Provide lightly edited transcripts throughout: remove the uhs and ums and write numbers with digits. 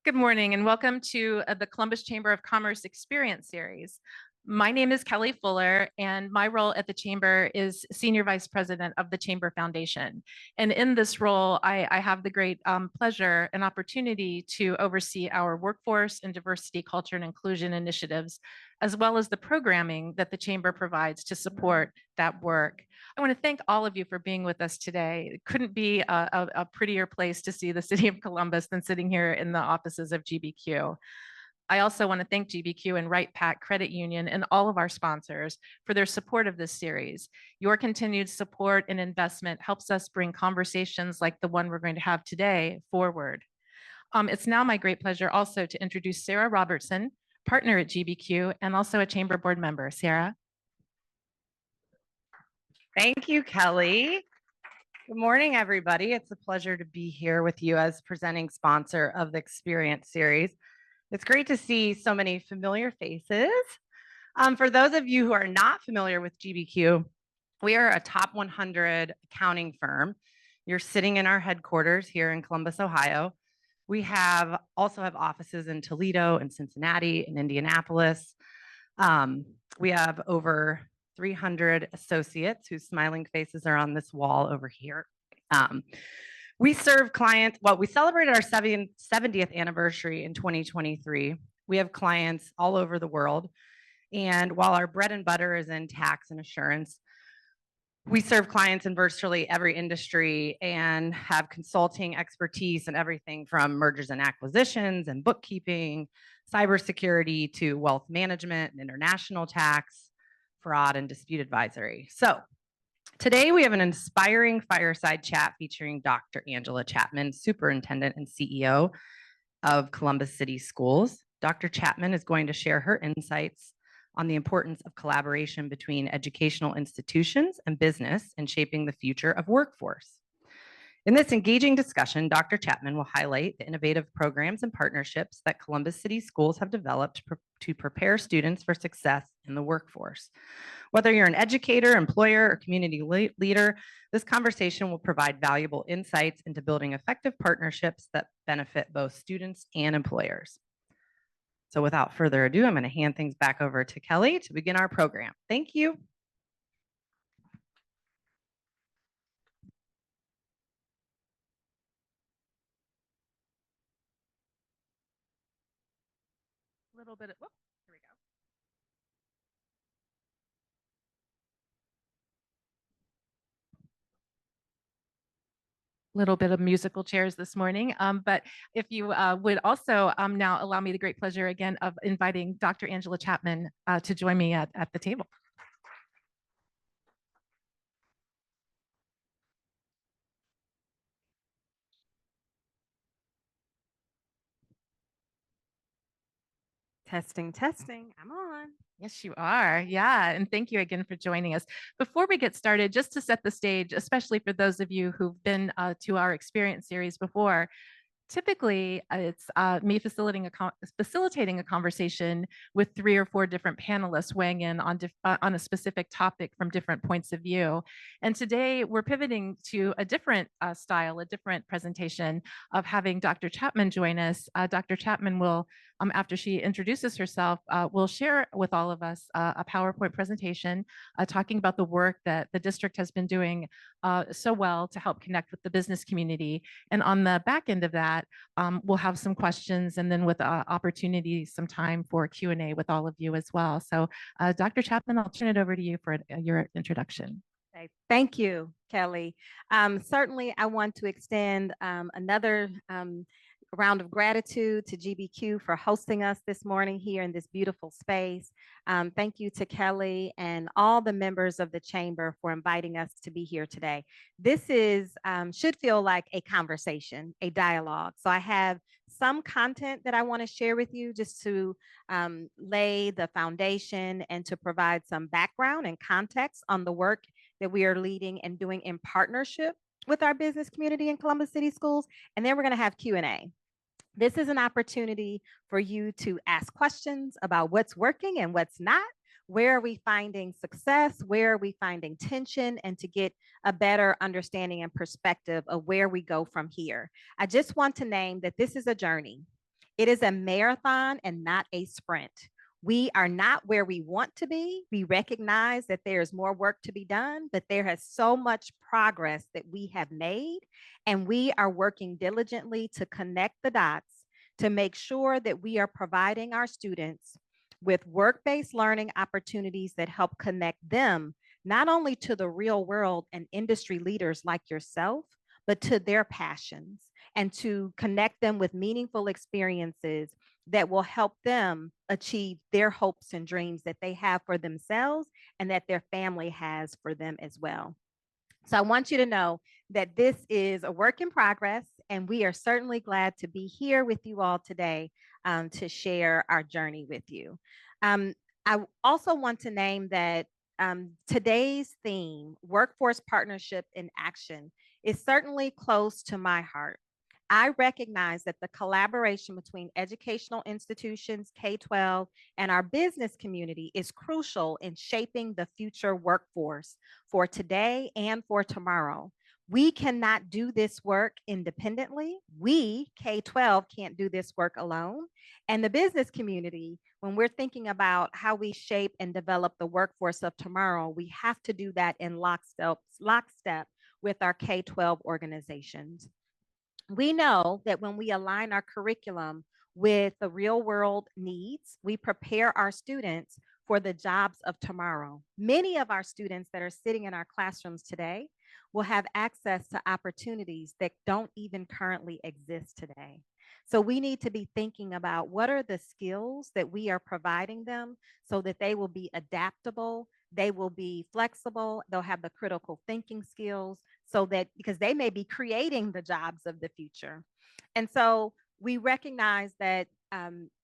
Good morning and welcome to the Columbus Chamber of Commerce Experience Series. My name is Kelly Fuller and my role at the Chamber is Senior Vice President of the Chamber Foundation. And in this role, I have the great pleasure and opportunity to oversee our workforce and diversity, culture, and inclusion initiatives, as well as the programming that the Chamber provides to support that work. I want to thank all of you for being with us today. It couldn't be a prettier place to see the city of Columbus than sitting here in the offices of GBQ. I also want to thank GBQ and Right Pac Credit Union and all of our sponsors for their support of this series. Your continued support and investment helps us bring conversations like the one we're going to have today forward. It's now my great pleasure also to introduce Sarah Robertson, partner at GBQ and also a Chamber Board member. Sarah. Thank you, Kelly. Good morning, everybody. It's a pleasure to be here with you as presenting sponsor of the Experience Series. It's great to see so many familiar faces. For those of you who are not familiar with GBQ, we are a top 100 accounting firm. You're sitting in our headquarters here in Columbus, Ohio. We also have offices in Toledo and Cincinnati and Indianapolis. We have over 300 associates whose smiling faces are on this wall over here. We serve clients, we celebrated our 70th anniversary in 2023. We have clients all over the world. And while our bread and butter is in tax and assurance, we serve clients in virtually every industry and have consulting expertise in everything from mergers and acquisitions and bookkeeping, cybersecurity to wealth management and international tax, fraud and dispute advisory. So today we have an inspiring fireside chat featuring Dr. Angela Chapman, Superintendent and CEO of Columbus City Schools. Dr. Chapman is going to share her insights on the importance of collaboration between educational institutions and business in shaping the future of workforce. In this engaging discussion, Dr. Chapman will highlight the innovative programs and partnerships that Columbus City Schools have developed to prepare students for success in the workforce. Whether you're an educator, employer, or community leader, this conversation will provide valuable insights into building effective partnerships that benefit both students and employers. So without further ado, I'm going to hand things back over to Kelly to begin our program. Thank you. A little bit of, whoop, here we go. Little bit of musical chairs this morning, but if you would also now allow me the great pleasure again of inviting Dr. Angela Chapman to join me at the table. Testing, testing. I'm on. Yes, you are. Yeah. And thank you again for joining us. Before we get started, just to set the stage, especially for those of you who've been to our experience series before, typically, it's me facilitating a conversation with 3 or 4 different panelists weighing in on a specific topic from different points of view. And today we're pivoting to a different style, a different presentation of having Dr. Chapman join us. Dr. Chapman will, after she introduces herself, will share with all of us a PowerPoint presentation talking about the work that the district has been doing so well to help connect with the business community. And on the back end of that, we'll have some questions and then with opportunity, some time for Q&A with all of you as well. So Dr. Chapman, I'll turn it over to you for your introduction. Okay. Thank you, Kelly. Certainly, I want to extend another round of gratitude to GBQ for hosting us this morning here in this beautiful space. Thank you to Kelly and all the members of the Chamber for inviting us to be here today. This should feel like a conversation, a dialogue. So I have some content that I want to share with you just to lay the foundation and to provide some background and context on the work that we are leading and doing in partnership with our business community in Columbus City Schools. And then we're going to have Q&A. This is an opportunity for you to ask questions about what's working and what's not. Where are we finding success? Where are we finding tension? And to get a better understanding and perspective of where we go from here. I just want to name that this is a journey. It is a marathon and not a sprint. We are not where we want to be. We recognize that there's more work to be done, but there has so much progress that we have made, and we are working diligently to connect the dots to make sure that we are providing our students with work-based learning opportunities that help connect them not only to the real world and industry leaders like yourself, but to their passions, and to connect them with meaningful experiences that will help them achieve their hopes and dreams that they have for themselves and that their family has for them as well. So I want you to know that this is a work in progress, and we are certainly glad to be here with you all today to share our journey with you. I also want to name that today's theme, Workforce Partnership in Action, is certainly close to my heart. I recognize that the collaboration between educational institutions, K-12, and our business community is crucial in shaping the future workforce for today and for tomorrow. We cannot do this work independently. We, K-12, can't do this work alone. And the business community, when we're thinking about how we shape and develop the workforce of tomorrow, we have to do that in lockstep with our K-12 organizations. We know that when we align our curriculum with the real world needs, we prepare our students for the jobs of tomorrow. Many of our students that are sitting in our classrooms today will have access to opportunities that don't even currently exist today. So we need to be thinking about what are the skills that we are providing them so that they will be adaptable, they will be flexible, they'll have the critical thinking skills, so that because they may be creating the jobs of the future. And so we recognize that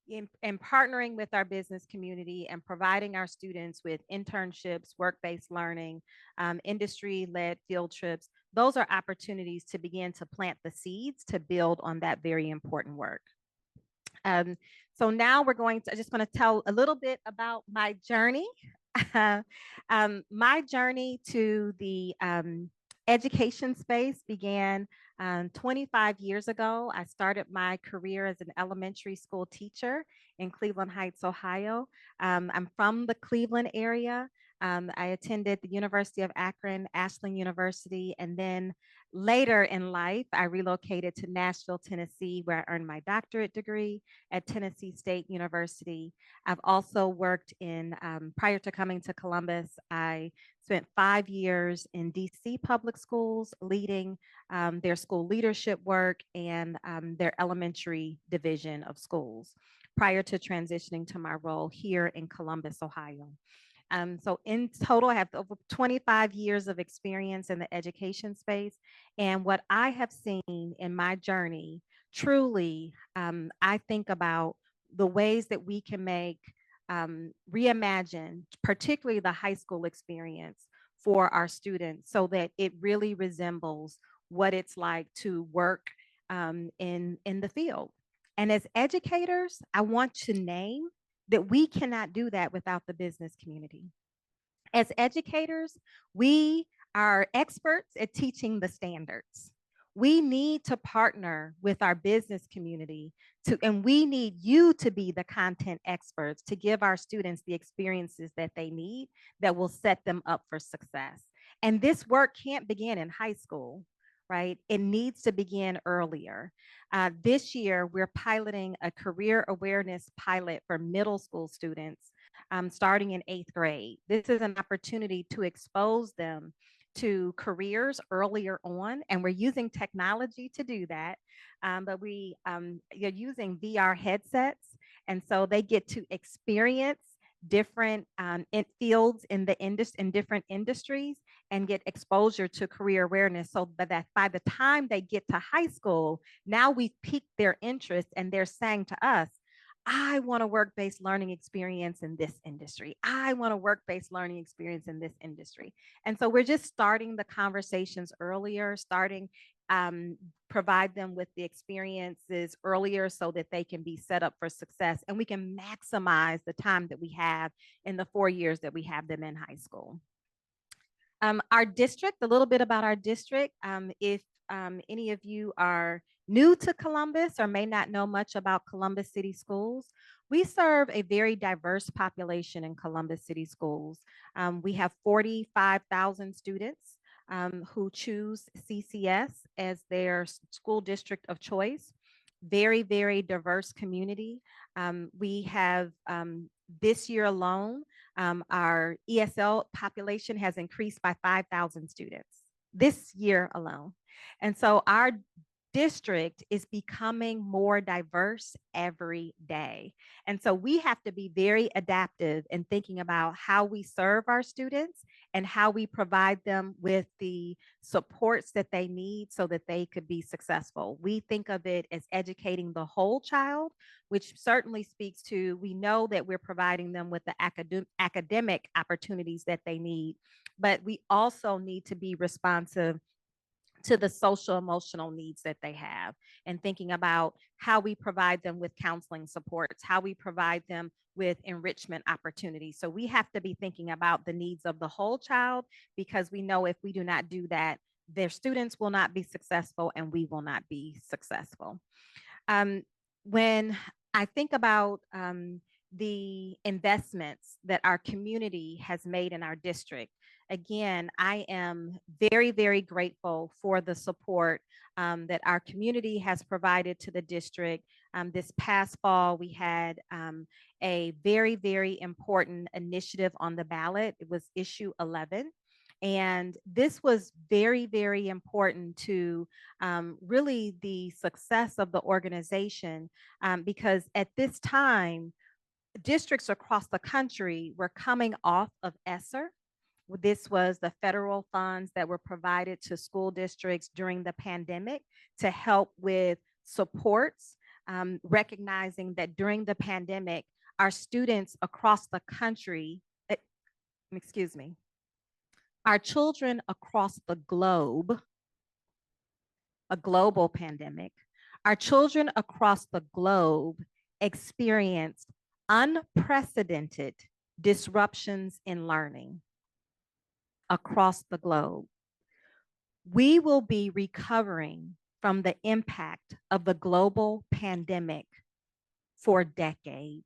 in partnering with our business community and providing our students with internships, work-based learning, industry-led field trips, those are opportunities to begin to plant the seeds to build on that very important work. So now I'm just going to tell a little bit about my journey. My journey to the education space began 25 years ago. I started my career as an elementary school teacher in Cleveland Heights, Ohio. I'm from the Cleveland area. I attended the University of Akron, Ashland University, and then later in life, I relocated to Nashville, Tennessee, where I earned my doctorate degree at Tennessee State University. I've also worked prior to coming to Columbus, I spent 5 years in DC public schools, leading their school leadership work and their elementary division of schools, prior to transitioning to my role here in Columbus, Ohio. So in total, I have over 25 years of experience in the education space. And what I have seen in my journey, truly, I think about the ways that we can reimagine, particularly the high school experience for our students, so that it really resembles what it's like to work in the field. And as educators, I want to name that we cannot do that without the business community. As educators, we are experts at teaching the standards. We need to partner with our business community and we need you to be the content experts to give our students the experiences that they need that will set them up for success. And this work can't begin in high school, right? It needs to begin earlier. This year, we're piloting a career awareness pilot for middle school students starting in 8th grade. This is an opportunity to expose them to careers earlier on, and we're using technology to do that. But you're using VR headsets, and so they get to experience different fields in different industries and get exposure to career awareness, so that by the time they get to high school, now we've piqued their interest and they're saying to us, I want a work-based learning experience in this industry. I want a work-based learning experience in this industry. And so we're just starting the conversations earlier, provide them with the experiences earlier so that they can be set up for success and we can maximize the time that we have in the 4 years that we have them in high school. Our district, a little bit about our district. If any of you are new to Columbus or may not know much about Columbus City Schools, we serve a very diverse population in Columbus City Schools. We have 45,000 students who choose CCS as their school district of choice. Very, very diverse community. We have this year alone, our ESL population has increased by 5,000 students this year alone. And so our district is becoming more diverse every day. And so we have to be very adaptive in thinking about how we serve our students and how we provide them with the supports that they need so that they could be successful. We think of it as educating the whole child, which certainly speaks to, we know that we're providing them with the academic opportunities that they need, but we also need to be responsive to the social emotional needs that they have, and thinking about how we provide them with counseling supports, how we provide them with enrichment opportunities. So we have to be thinking about the needs of the whole child, because we know if we do not do that, their students will not be successful and we will not be successful. When I think about the investments that our community has made in our district, again, I am very, very grateful for the support that our community has provided to the district. This past fall, we had a very, very important initiative on the ballot. It was issue 11. And this was very, very important to really the success of the organization, because at this time, districts across the country were coming off of ESSER. This was the federal funds that were provided to school districts during the pandemic to help with supports, recognizing that during the pandemic, our students across the country, excuse me, our children across the globe, a global pandemic, our children across the globe experienced unprecedented disruptions in learning across the globe. We will be recovering from the impact of the global pandemic for decades.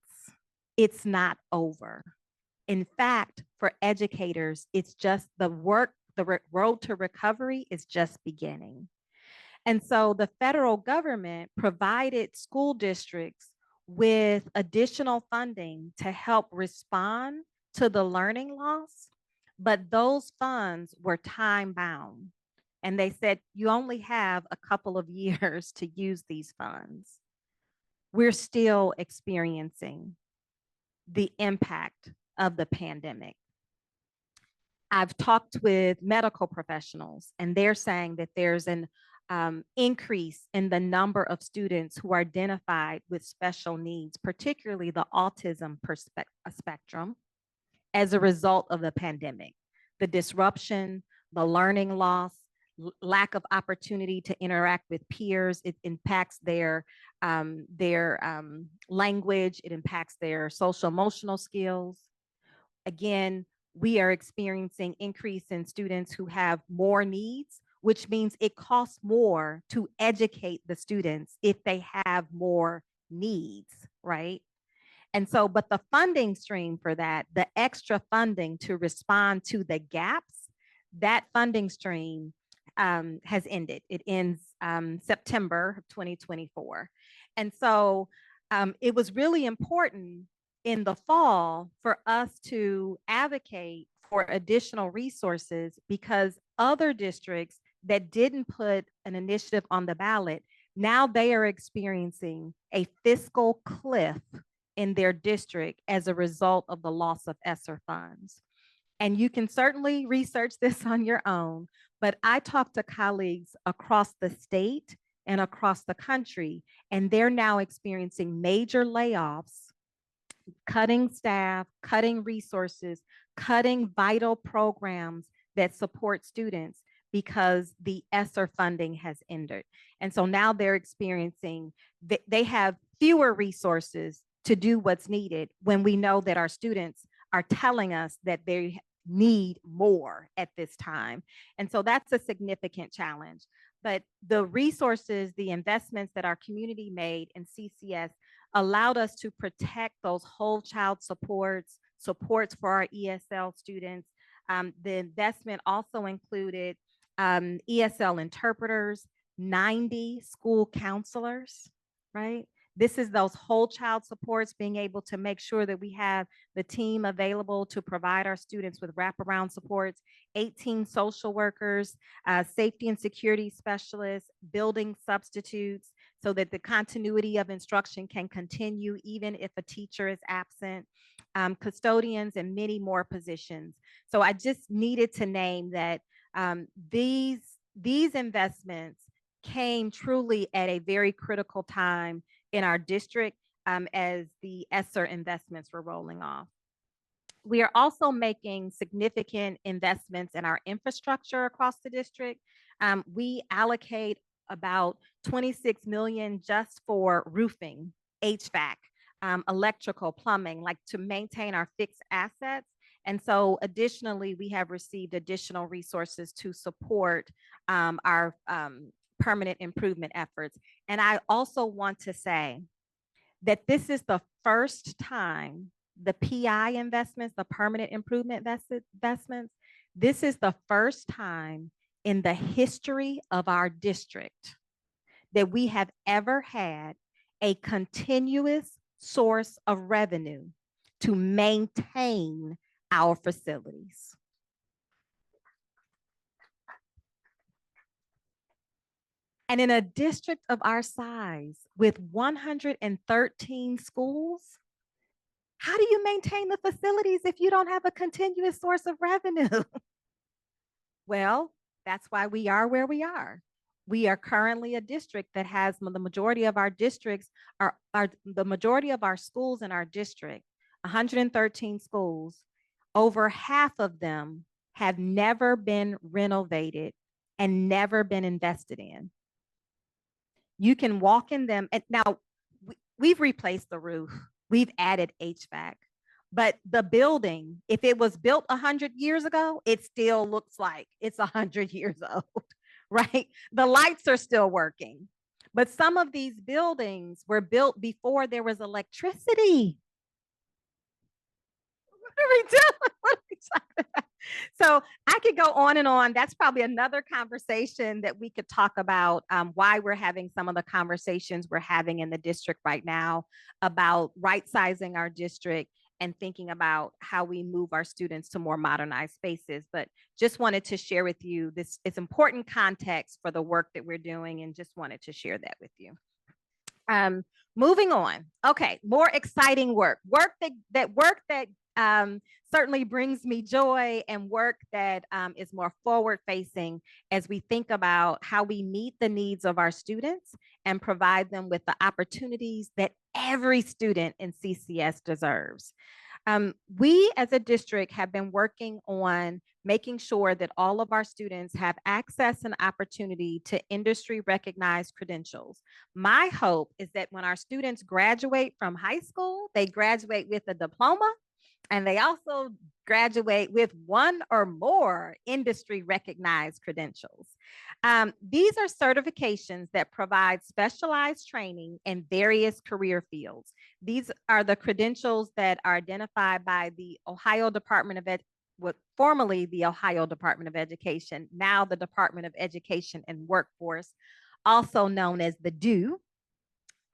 It's not over. In fact, for educators, it's just the road to recovery is just beginning. And so the federal government provided school districts with additional funding to help respond to the learning loss, but those funds were time bound. And they said, you only have a couple of years to use these funds. We're still experiencing the impact of the pandemic. I've talked with medical professionals, and they're saying that there's an increase in the number of students who are identified with special needs, particularly the autism spectrum, as a result of the pandemic. The disruption, the learning loss, lack of opportunity to interact with peers, it impacts their language, it impacts their social emotional skills. Again, we are experiencing increase in students who have more needs, which means it costs more to educate the students if they have more needs, right? And so, but the funding stream for that, the extra funding to respond to the gaps, that funding stream has ended. It ends September of 2024. And so it was really important in the fall for us to advocate for additional resources, because other districts that didn't put an initiative on the ballot, now they are experiencing a fiscal cliff in their district as a result of the loss of ESSER funds. And you can certainly research this on your own, but I talked to colleagues across the state and across the country, and they're now experiencing major layoffs, cutting staff, cutting resources, cutting vital programs that support students because the ESSER funding has ended. And so now they're experiencing, they have fewer resources to do what's needed when we know that our students are telling us that they need more at this time. And so that's a significant challenge. But the resources, the investments that our community made in CCS allowed us to protect those whole child supports for our ESL students. The investment also included ESL interpreters, 90 school counselors, right? This is those whole child supports, being able to make sure that we have the team available to provide our students with wraparound supports, 18 social workers, safety and security specialists, building substitutes, so that the continuity of instruction can continue even if a teacher is absent, custodians, and many more positions. So I just needed to name that these investments came truly at a very critical time in our district as the ESSER investments were rolling off. We are also making significant investments in our infrastructure across the district. We allocate about 26 million just for roofing, HVAC, electrical, plumbing, like to maintain our fixed assets. And so additionally, we have received additional resources to support our permanent improvement efforts. And I also want to say that this is the first time the PI investments, the permanent improvement investments, this is the first time in the history of our district that we have ever had a continuous source of revenue to maintain our facilities. And in a district of our size with 113 schools, how do you maintain the facilities if you don't have a continuous source of revenue? Well, that's why we are where we are. We are currently a district that has the majority of our districts the majority of our schools in our district, 113 schools, over half of them have never been renovated and never been invested in. You can walk in them, and now we've replaced the roof, we've added HVAC, but the building, if it was built 100 years ago, it still looks like it's 100 years old, right? The lights are still working, but some of these buildings were built before there was electricity. What are we doing? What are we talking about? So I could go on and on. That's probably another conversation that we could talk about, why we're having some of the conversations we're having in the district right now about right-sizing our district and thinking about how we move our students to more modernized spaces. But just wanted to share with you this is important context for the work that we're doing, and just wanted to share that with you. Moving on. Okay, more exciting work that certainly brings me joy, and work that is more forward facing as we think about how we meet the needs of our students and provide them with the opportunities that every student in CCS deserves. We as a district have been working on making sure that all of our students have access and opportunity to industry recognized credentials. My hope is that when our students graduate from high school, they graduate with a diploma, and they also graduate with one or more industry recognized credentials. These are certifications that provide specialized training in various career fields. These are the credentials that are identified by the Ohio Department of formerly the Ohio Department of Education, now the Department of Education and Workforce, also known as the DO.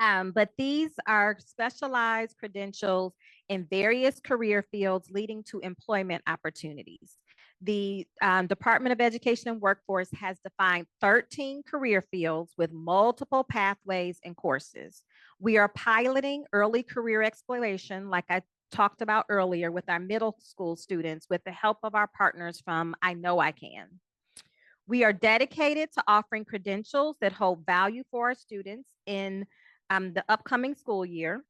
But these are specialized credentials in various career fields leading to employment opportunities. The Department of Education and Workforce has defined 13 career fields with multiple pathways and courses. We are piloting early career exploration, like I talked about earlier, with our middle school students with the help of our partners from I Know I Can. We are dedicated to offering credentials that hold value for our students in the upcoming school year.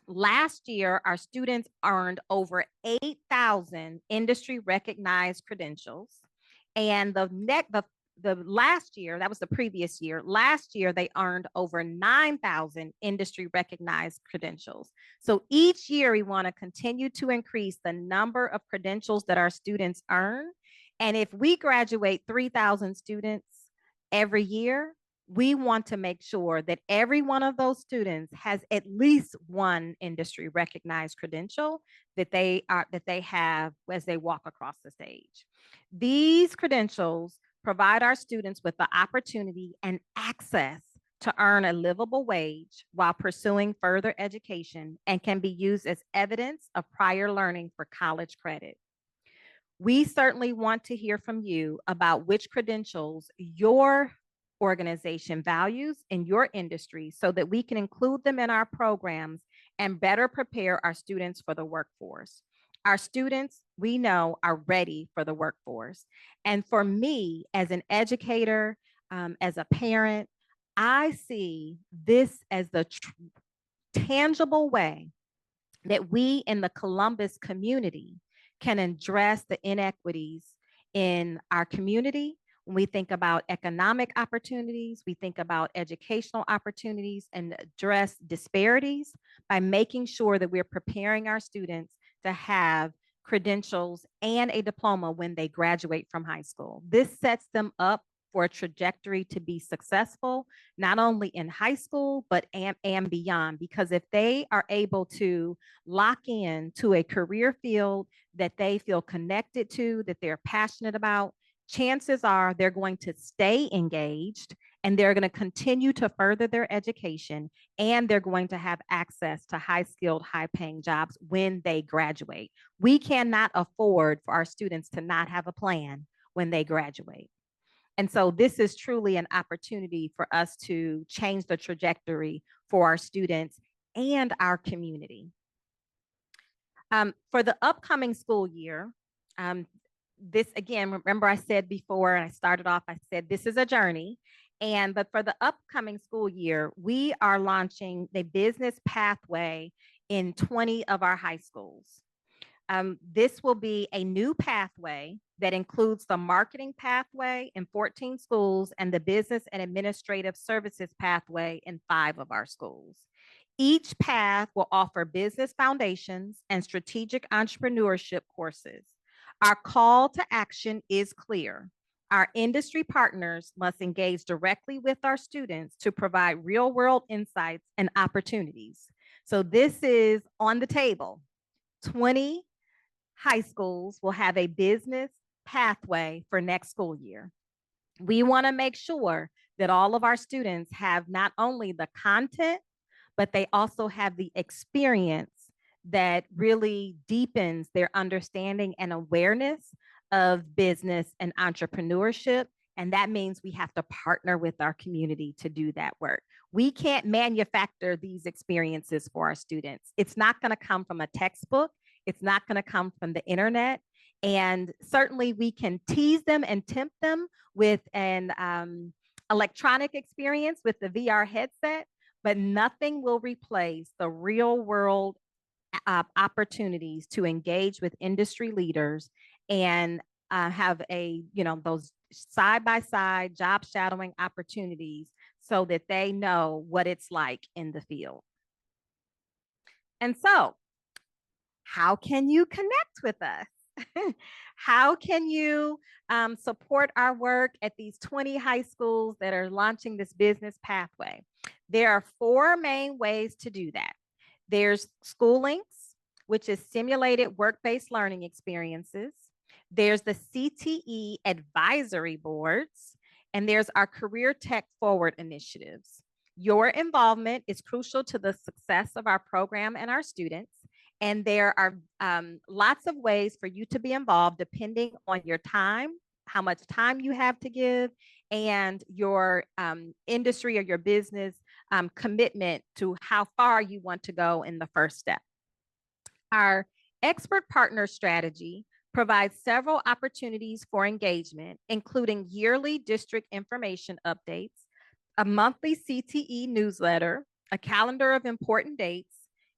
Last year, our students earned over 8,000 industry recognized credentials. And the last year, that was the previous year, last year they earned over 9,000 industry recognized credentials. So each year we want to continue to increase the number of credentials that our students earn. And if we graduate 3,000 students every year, we want to make sure that every one of those students has at least one industry recognized credential that they have as they walk across the stage. These credentials provide our students with the opportunity and access to earn a livable wage while pursuing further education and can be used as evidence of prior learning for college credit. We certainly want to hear from you about which credentials your organization values in your industry so that we can include them in our programs and better prepare our students for the workforce. Our students, we know, are ready for the workforce. And for me, as an educator, as a parent, I see this as the tangible way that we in the Columbus community can address the inequities in our community. When we think about economic opportunities, we think about educational opportunities and address disparities by making sure that we're preparing our students to have credentials and a diploma when they graduate from high school. This sets them up for a trajectory to be successful, not only in high school, but and beyond. Because if they are able to lock in to a career field that they feel connected to, that they're passionate about, chances are they're going to stay engaged and they're going to continue to further their education, and they're going to have access to high skilled, high paying jobs when they graduate. We cannot afford for our students to not have a plan when they graduate. And so this is truly an opportunity for us to change the trajectory for our students and our community. For the upcoming school year, this again, remember I said before, and I started off, I said this is a journey. But for the upcoming school year, we are launching the business pathway in 20 of our high schools. This will be a new pathway that includes the marketing pathway in 14 schools and the business and administrative services pathway in 5 of our schools. Each path will offer business foundations and strategic entrepreneurship courses. Our call to action is clear. Our industry partners must engage directly with our students to provide real-world insights and opportunities. So this is on the table. 20 high schools will have a business pathway for next school year. We want to make sure that all of our students have not only the content, but they also have the experience that really deepens their understanding and awareness of business and entrepreneurship. And that means we have to partner with our community to do that work. We can't manufacture these experiences for our students. It's not going to come from a textbook. It's not going to come from the internet. And certainly we can tease them and tempt them with an electronic experience with the VR headset, but nothing will replace the real world opportunities to engage with industry leaders and have those side-by-side job shadowing opportunities so that they know what it's like in the field. And so, how can you connect with us? How can you support our work at these 20 high schools that are launching this business pathway? There are 4 main ways to do that. There's School Links, which is simulated work-based learning experiences. There's the CTE advisory boards, and there's our Career Tech Forward initiatives. Your involvement is crucial to the success of our program and our students. And there are lots of ways for you to be involved depending on your time, how much time you have to give, and your industry or your business commitment to how far you want to go in the first step. Our expert partner strategy provides several opportunities for engagement, including yearly district information updates, a monthly CTE newsletter, a calendar of important dates,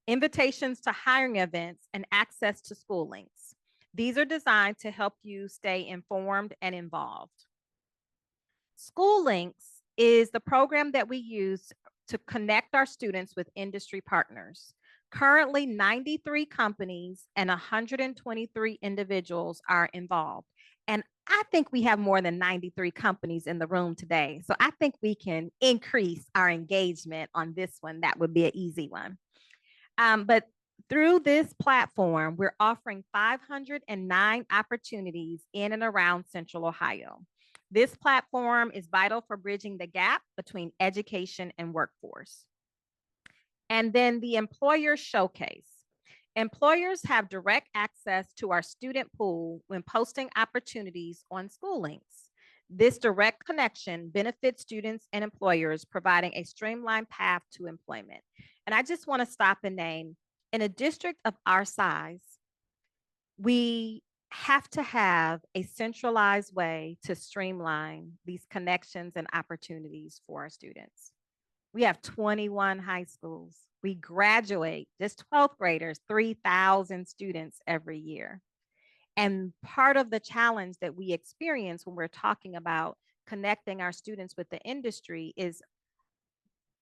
invitations to hiring events, and access to School Links. These are designed to help you stay informed and involved. School Links is the program that we use to connect our students with industry partners. Currently, 93 companies and 123 individuals are involved. And I think we have more than 93 companies in the room today. So I think we can increase our engagement on this one. That would be an easy one. But through this platform, we're offering 509 opportunities in and around Central Ohio. This platform is vital for bridging the gap between education and workforce. And then the employer showcase. Employers have direct access to our student pool when posting opportunities on school links. This direct connection benefits students and employers, providing a streamlined path to employment. And I just want to stop and name, in a district of our size, we have to have a centralized way to streamline these connections and opportunities for our students. We have 21 high schools. We graduate, just 12th graders, 3,000 students every year. And part of the challenge that we experience when we're talking about connecting our students with the industry is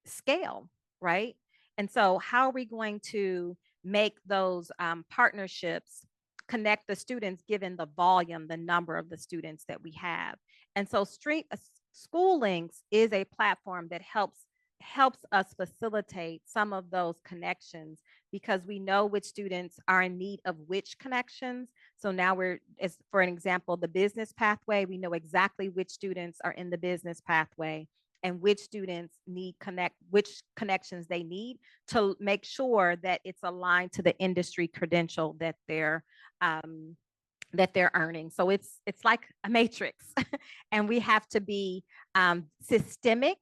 scale, right? And so how are we going to make those partnerships connect the students given the volume, the number of the students that we have? And so School Links is a platform that helps us facilitate some of those connections because we know which students are in need of which connections. So now as for an example, the business pathway, we know exactly which students are in the business pathway and which students which connections they need to make sure that it's aligned to the industry credential that they're earning. So it's like a matrix, and we have to be systemic,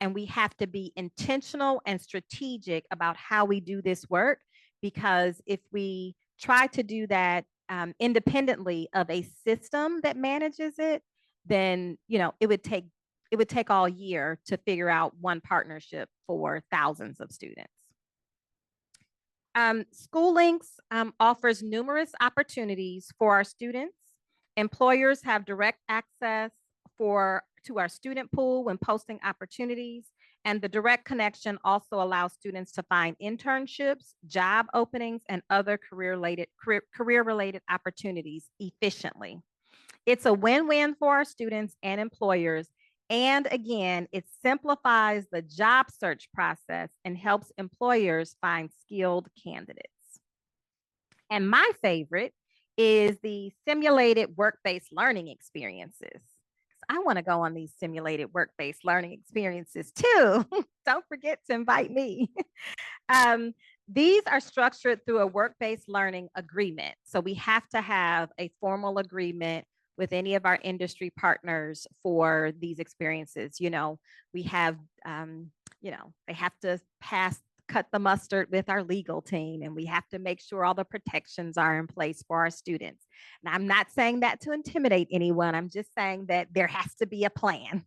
and we have to be intentional and strategic about how we do this work. Because if we try to do that independently of a system that manages it, then it would take all year to figure out one partnership for thousands of students. School Links offers numerous opportunities for our students. Employers have direct access to our student pool when posting opportunities, and the direct connection also allows students to find internships, job openings, and other career-related opportunities efficiently. It's a win-win for our students and employers. And again, it simplifies the job search process and helps employers find skilled candidates. And my favorite is the simulated work-based learning experiences. I want to go on these simulated work-based learning experiences too. Don't forget to invite me. These are structured through a work-based learning agreement. So we have to have a formal agreement with any of our industry partners for these experiences. We have, they have to cut the mustard with our legal team, and we have to make sure all the protections are in place for our students. And I'm not saying that to intimidate anyone. I'm just saying that there has to be a plan.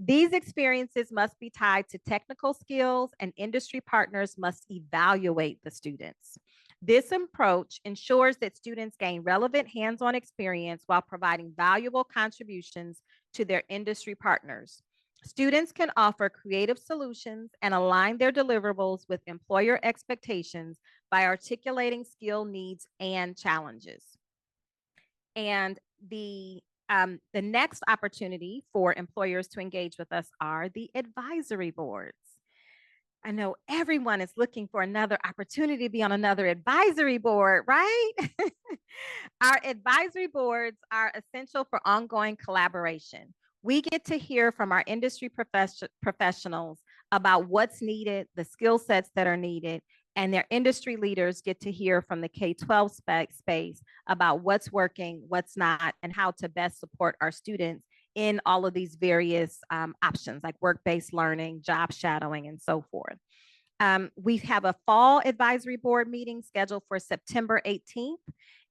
These experiences must be tied to technical skills, and industry partners must evaluate the students. This approach ensures that students gain relevant hands-on experience while providing valuable contributions to their industry partners. Students can offer creative solutions and align their deliverables with employer expectations by articulating skill needs and challenges. And the next opportunity for employers to engage with us are the advisory boards. I know everyone is looking for another opportunity to be on another advisory board, right? Our advisory boards are essential for ongoing collaboration. We get to hear from our industry professionals about what's needed, the skill sets that are needed, and their industry leaders get to hear from the K-12 space about what's working, what's not, and how to best support our students in all of these various options like work-based learning, job shadowing, and so forth. We have a fall advisory board meeting scheduled for September 18th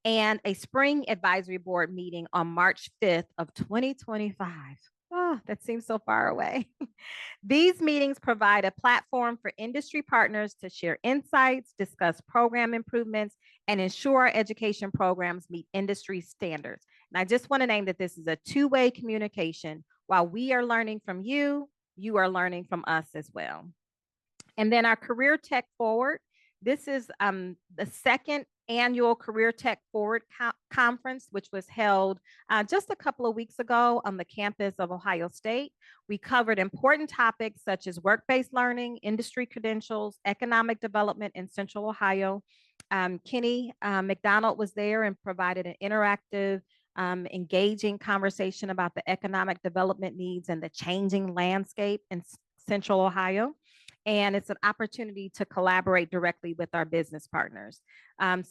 and a spring advisory board meeting on March 5th of 2025. Oh, that seems so far away. These meetings provide a platform for industry partners to share insights, discuss program improvements, and ensure our education programs meet industry standards. And I just want to name that this is a two-way communication. While we are learning from you, you are learning from us as well. And then our Career Tech Forward. This is the second annual Career Tech Forward Conference, which was held just a couple of weeks ago on the campus of Ohio State. We covered important topics such as work-based learning, industry credentials, economic development in Central Ohio. Kenny McDonald was there and provided an interactive, engaging conversation about the economic development needs and the changing landscape in Central Ohio. And it's an opportunity to collaborate directly with our business partners.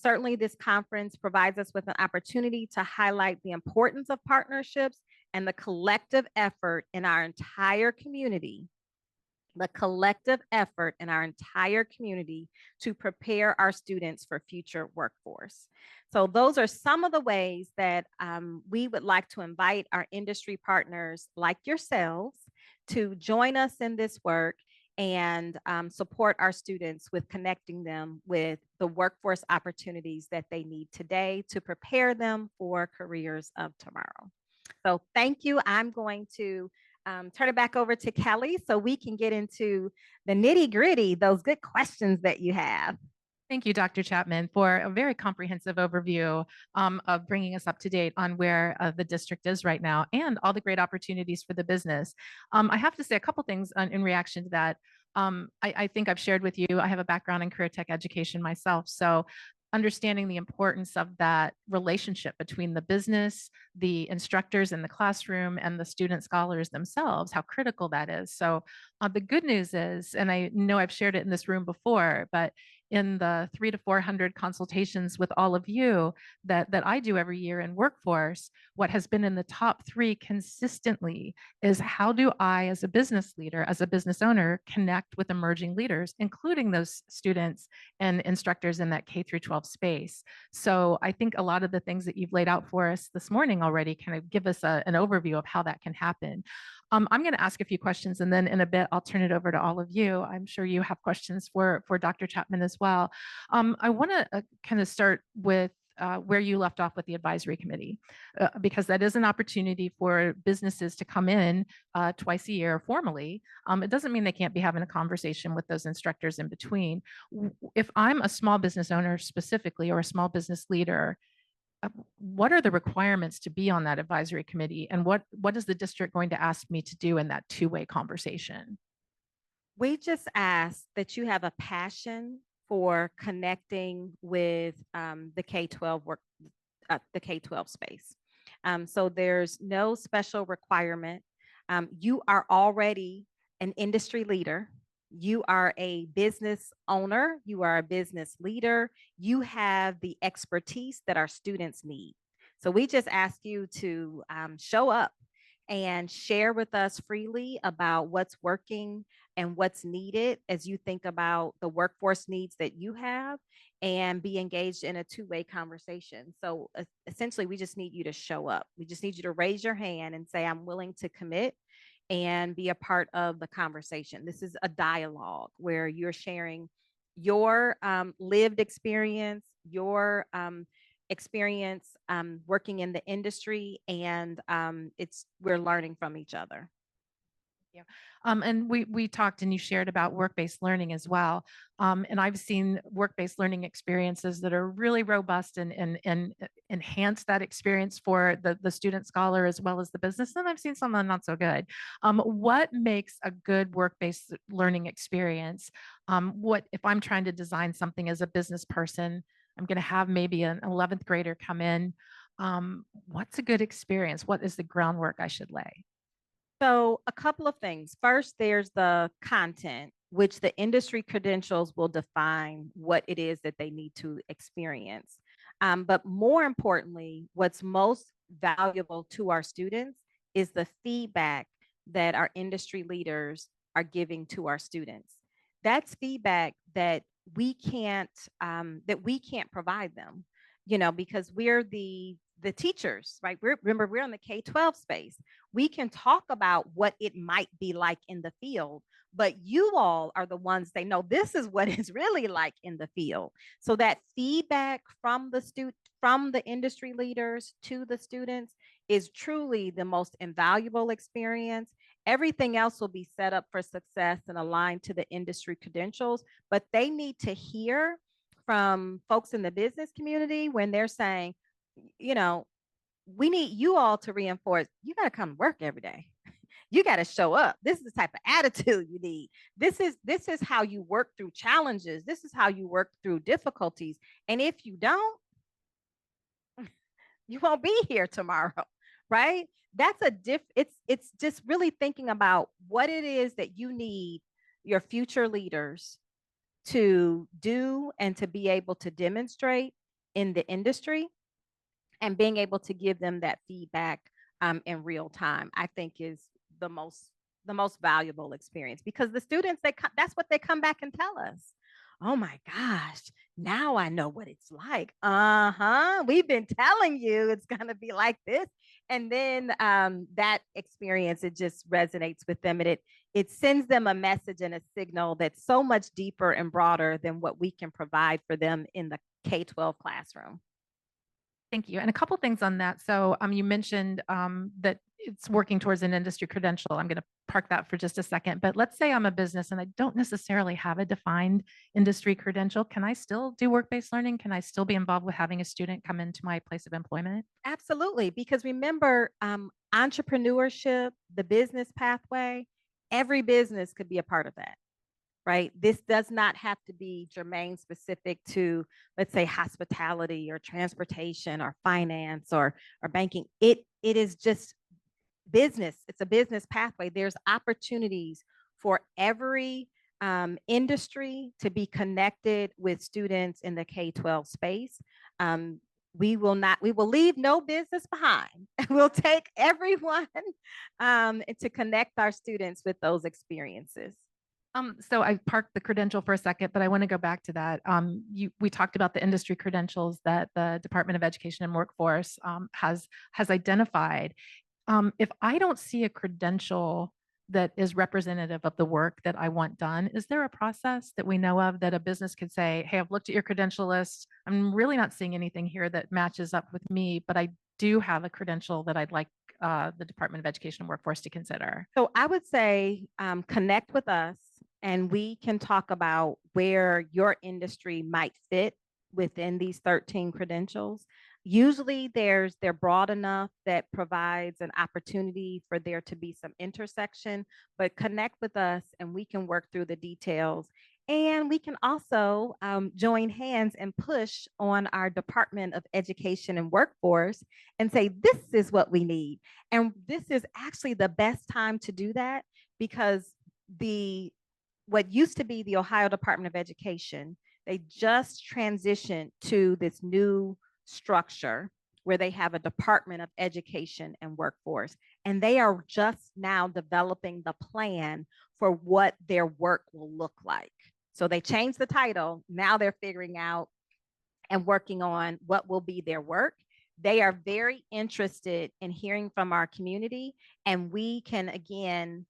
Certainly, this conference provides us with an opportunity to highlight the importance of partnerships and the collective effort in our entire community to prepare our students for future workforce. So those are some of the ways that we would like to invite our industry partners like yourselves to join us in this work and support our students with connecting them with the workforce opportunities that they need today to prepare them for careers of tomorrow. So thank you. I'm going to turn it back over to Kelly so we can get into the nitty gritty, those good questions that you have. Thank you, Dr. Chapman, for a very comprehensive overview of bringing us up to date on where the district is right now and all the great opportunities for the business. I have to say a couple things in reaction to that. I think I've shared with you, I have a background in career tech education myself. So understanding the importance of that relationship between the business, the instructors in the classroom, and the student scholars themselves, how critical that is. So the good news is, and I know I've shared it in this room before, but in the 300 to 400 consultations with all of you that I do every year in workforce, what has been in the top 3 consistently is how do I, as a business leader, as a business owner, connect with emerging leaders, including those students and instructors in that K through 12 space. So I think a lot of the things that you've laid out for us this morning already kind of give us an overview of how that can happen. I'm going to ask a few questions, and then in a bit, I'll turn it over to all of you. I'm sure you have questions for Dr. Chapman as well. I want to kind of start with where you left off with the advisory committee, because that is an opportunity for businesses to come in twice a year formally. It doesn't mean they can't be having a conversation with those instructors in between. If I'm a small business owner specifically, or a small business leader, what are the requirements to be on that advisory committee, and what is the district going to ask me to do in that two-way conversation? We just ask that you have a passion for connecting with the K-12 work, the K-12 space. So there's no special requirement. You are already an industry leader. You are a business owner. You are a business leader. You have the expertise that our students need. So we just ask you to show up and share with us freely about what's working and what's needed as you think about the workforce needs that you have, and be engaged in a two-way conversation. So essentially, we just need you to show up. We just need you to raise your hand and say, I'm willing to commit and be a part of the conversation. This is a dialogue where you're sharing your lived experience, your experience working in the industry, and we're learning from each other. Yeah. And we talked and you shared about work-based learning as well. And I've seen work-based learning experiences that are really robust and enhance that experience for the student scholar as well as the business. And I've seen some not so good. What makes a good work-based learning experience? What if I'm trying to design something as a business person? I'm going to have maybe an 11th grader come in. What's a good experience? What is the groundwork I should lay? So a couple of things. First, there's the content, which the industry credentials will define what it is that they need to experience. But more importantly, what's most valuable to our students is the feedback that our industry leaders are giving to our students. That's feedback that we can't provide them, because we're the teachers, right? Remember, we're in the K-12 space. We can talk about what it might be like in the field, but you all are the ones that know this is what it's really like in the field. So that feedback from the industry leaders to the students is truly the most invaluable experience. Everything else will be set up for success and aligned to the industry credentials, but they need to hear from folks in the business community when they're saying, you know, we need you all to reinforce, you got to come to work every day. You got to show up. This is the type of attitude you need. This is how you work through challenges. This is how you work through difficulties. And if you don't, you won't be here tomorrow, right? That's a it's just really thinking about what it is that you need your future leaders to do and to be able to demonstrate in the industry, and being able to give them that feedback in real time, I think is the most valuable experience, because the students, that's what they come back and tell us. Oh my gosh, now I know what it's like. We've been telling you it's going to be like this. And then that experience, it just resonates with them, and it sends them a message and a signal that's so much deeper and broader than what we can provide for them in the K-12 classroom. Thank you. And a couple things on that. So you mentioned that it's working towards an industry credential. I'm going to park that for just a second. But let's say I'm a business and I don't necessarily have a defined industry credential. Can I still do work-based learning? Can I still be involved with having a student come into my place of employment? Absolutely. Because remember, entrepreneurship, the business pathway, every business could be a part of that. Right? This does not have to be germane specific to, let's say, hospitality or transportation or finance or banking. It is just business. It's a business pathway. There's opportunities for every industry to be connected with students in the K-12 space. We will leave no business behind. We'll take everyone to connect our students with those experiences. So I parked the credential for a second, but I want to go back to that. We talked about the industry credentials that the Department of Education and Workforce has identified. If I don't see a credential that is representative of the work that I want done, is there a process that we know of that a business could say, hey, I've looked at your credential list. I'm really not seeing anything here that matches up with me, but I do have a credential that I'd like the Department of Education and Workforce to consider? So I would say connect with us, and we can talk about where your industry might fit within these 13 credentials. Usually they're broad enough that provides an opportunity for there to be some intersection, but connect with us and we can work through the details. And we can also join hands and push on our Department of Education and Workforce and say, this is what we need. And this is actually the best time to do that, because what used to be the Ohio Department of Education, they just transitioned to this new structure where they have a Department of Education and Workforce. And they are just now developing the plan for what their work will look like. So they changed the title. Now they're figuring out and working on what will be their work. They are very interested in hearing from our community. And we can, again,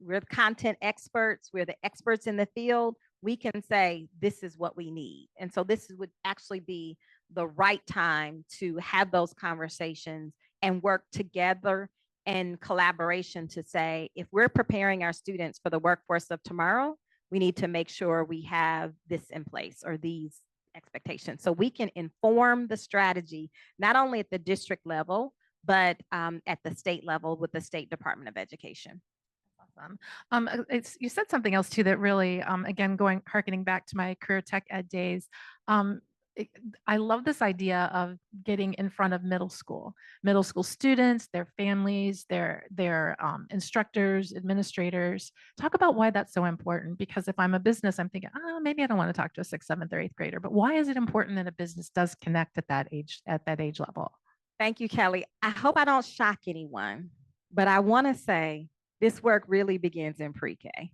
we're the content experts. We're the experts in the field. We can say, this is what we need. And so this would actually be the right time to have those conversations and work together in collaboration to say, if we're preparing our students for the workforce of tomorrow, we need to make sure we have this in place or these expectations. So we can inform the strategy, not only at the district level, but at the state level with the State Department of Education. Awesome. You said something else too that really, again, harkening back to my career tech ed days, I love this idea of getting in front of middle school students, their families, their instructors, administrators. Talk about why that's so important, because if I'm a business, I'm thinking, oh, maybe I don't want to talk to a 6th, 7th, or 8th grader, but why is it important that a business does connect at that age level? Thank you, Kelly. I hope I don't shock anyone, but I want to say this work really begins in pre-K.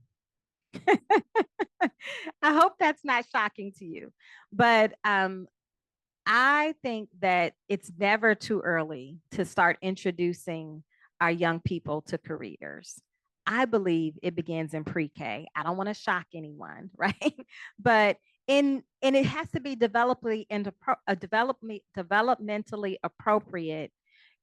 I hope that's not shocking to you, but I think that it's never too early to start introducing our young people to careers. I believe it begins in pre-K. I don't want to shock anyone, right? But and it has to be developmentally appropriate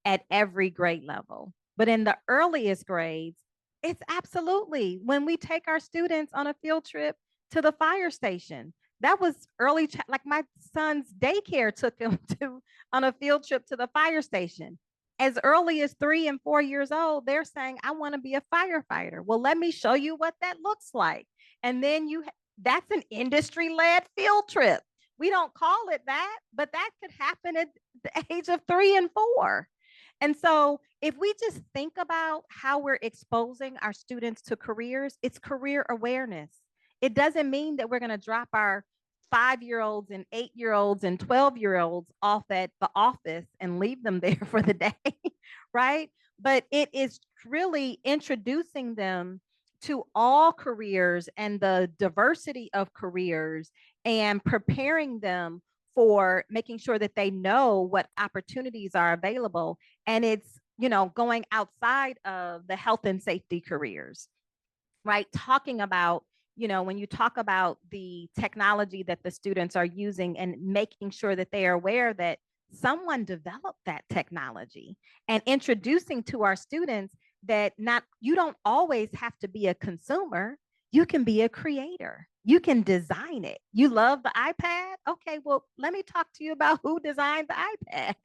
at every grade level. But in the earliest grades, it's absolutely when we take our students on a field trip to the fire station, That was early, like my son's daycare took him to on a field trip to the fire station. As early as 3 and 4 years old, they're saying, I want to be a firefighter. Well, let me show you what that looks like. And then that's an industry-led field trip. We don't call it that, but that could happen at the age of 3 and 4. And so if we just think about how we're exposing our students to careers, it's career awareness. It doesn't mean that we're going to drop our 5-year-olds and 8-year-olds and 12-year-olds off at the office and leave them there for the day, right? But it is really introducing them to all careers and the diversity of careers and preparing them for making sure that they know what opportunities are available. And it's, going outside of the health and safety careers, right? Talking about, when you talk about the technology that the students are using and making sure that they are aware that someone developed that technology, and introducing to our students that you don't always have to be a consumer. You can be a creator. You can design it. You love the iPad? Okay, well, let me talk to you about who designed the iPad,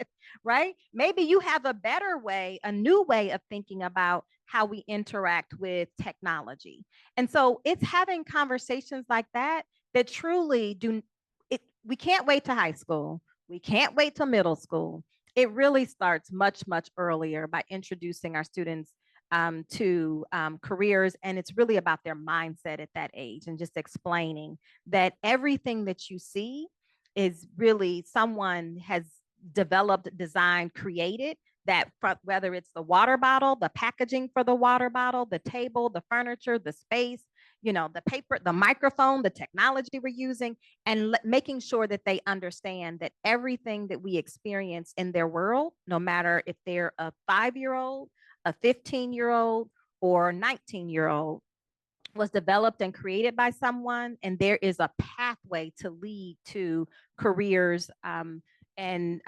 right? Maybe you have a better way, a new way of thinking about how we interact with technology. And so it's having conversations like that that truly we can't wait to high school. We can't wait till middle school. It really starts much, much earlier by introducing our students to careers. And it's really about their mindset at that age, and just explaining that everything that you see is really someone has developed, designed, created that, whether it's the water bottle, the packaging for the water bottle, the table, the furniture, the space, the paper, the microphone, the technology we're using, and making sure that they understand that everything that we experience in their world, no matter if they're a 5-year-old, a 15-year-old, or 19-year-old, was developed and created by someone, and there is a pathway to lead to careers and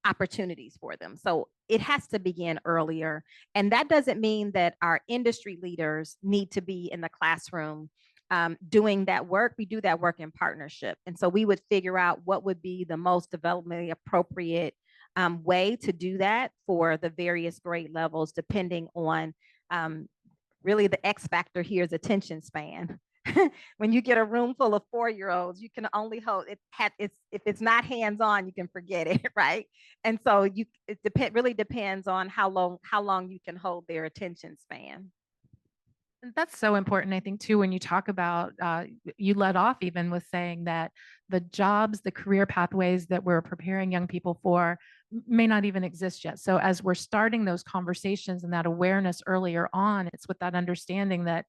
opportunities for them. So it has to begin earlier. And that doesn't mean that our industry leaders need to be in the classroom doing that work. We do that work in partnership. And so we would figure out what would be the most developmentally appropriate way to do that for the various grade levels, depending on really the X factor here is attention span. When you get a room full of 4-year-olds, you can only hold it. If it's not hands-on, you can forget it, right? And so really depends on how long you can hold their attention span. That's so important, I think, too, when you talk about, you led off even with saying that the jobs, the career pathways that we're preparing young people for may not even exist yet. So as we're starting those conversations and that awareness earlier on, it's with that understanding that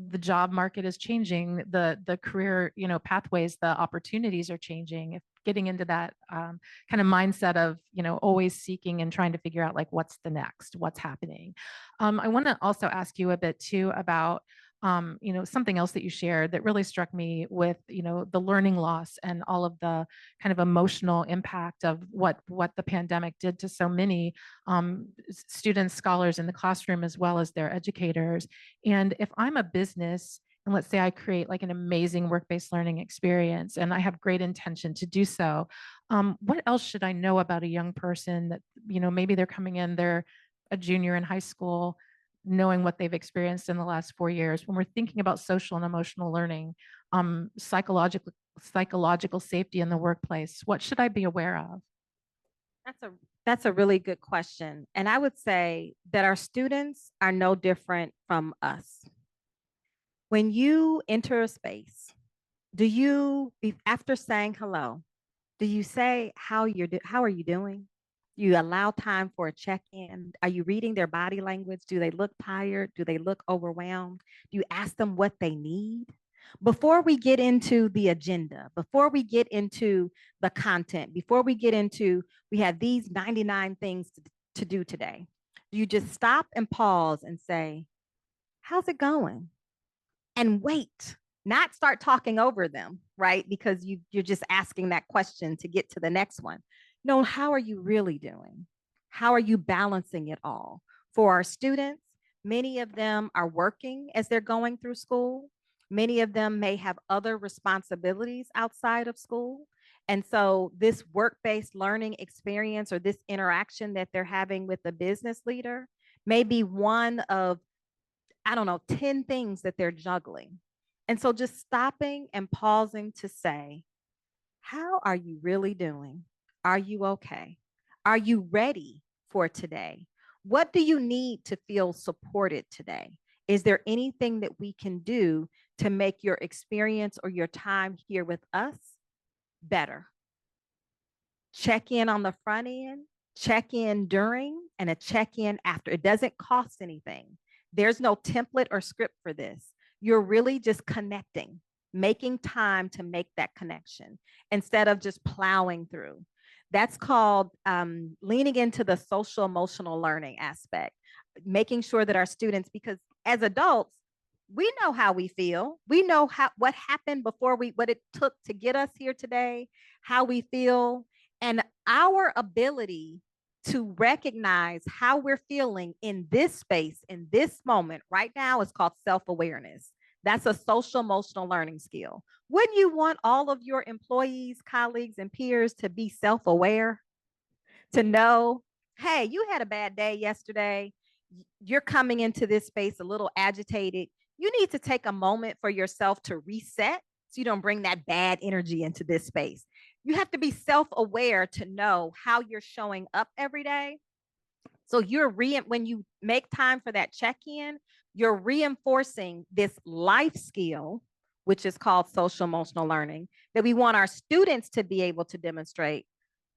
the job market is changing, the career, pathways, the opportunities are changing. If getting into that kind of mindset of, always seeking and trying to figure out like what's the next, what's happening. I want to also ask you a bit too about something else that you shared that really struck me with, the learning loss and all of the kind of emotional impact of what the pandemic did to so many students, scholars in the classroom, as well as their educators. And if I'm a business, and let's say I create like an amazing work-based learning experience and I have great intention to do so, what else should I know about a young person that, maybe they're coming in, they're a junior in high school, knowing what they've experienced in the last 4 years, when we're thinking about social and emotional learning, psychological safety in the workplace, what should I be aware of? That's a really good question. And I would say that our students are no different from us. When you enter a space, after saying hello, do you say how are you doing? You allow time for a check-in. Are you reading their body language? Do they look tired? Do they look overwhelmed? Do you ask them what they need? Before we get into the agenda, before we get into the content, before we get into, we have these 99 things to do today. Do you just stop and pause and say, how's it going? And wait, not start talking over them, right? Because you're just asking that question to get to the next one. No, how are you really doing? How are you balancing it all? For our students, many of them are working as they're going through school. Many of them may have other responsibilities outside of school. And so this work-based learning experience or this interaction that they're having with the business leader may be one of, I don't know, 10 things that they're juggling. And so just stopping and pausing to say, how are you really doing? Are you okay? Are you ready for today? What do you need to feel supported today? Is there anything that we can do to make your experience or your time here with us better? Check in on the front end, check in during, and a check in after. It doesn't cost anything. There's no template or script for this. You're really just connecting, making time to make that connection instead of just plowing through. That's called leaning into the social emotional learning aspect, making sure that our students, because as adults, we know how we feel. We know what happened before what it took to get us here today, how we feel, and our ability to recognize how we're feeling in this space, in this moment right now is called self-awareness. That's a social emotional learning skill. Wouldn't you want all of your employees, colleagues, and peers to be self-aware, to know, hey, you had a bad day yesterday. You're coming into this space a little agitated. You need to take a moment for yourself to reset so you don't bring that bad energy into this space. You have to be self-aware to know how you're showing up every day. So when you make time for that check-in, you're reinforcing this life skill, which is called social emotional learning, that we want our students to be able to demonstrate,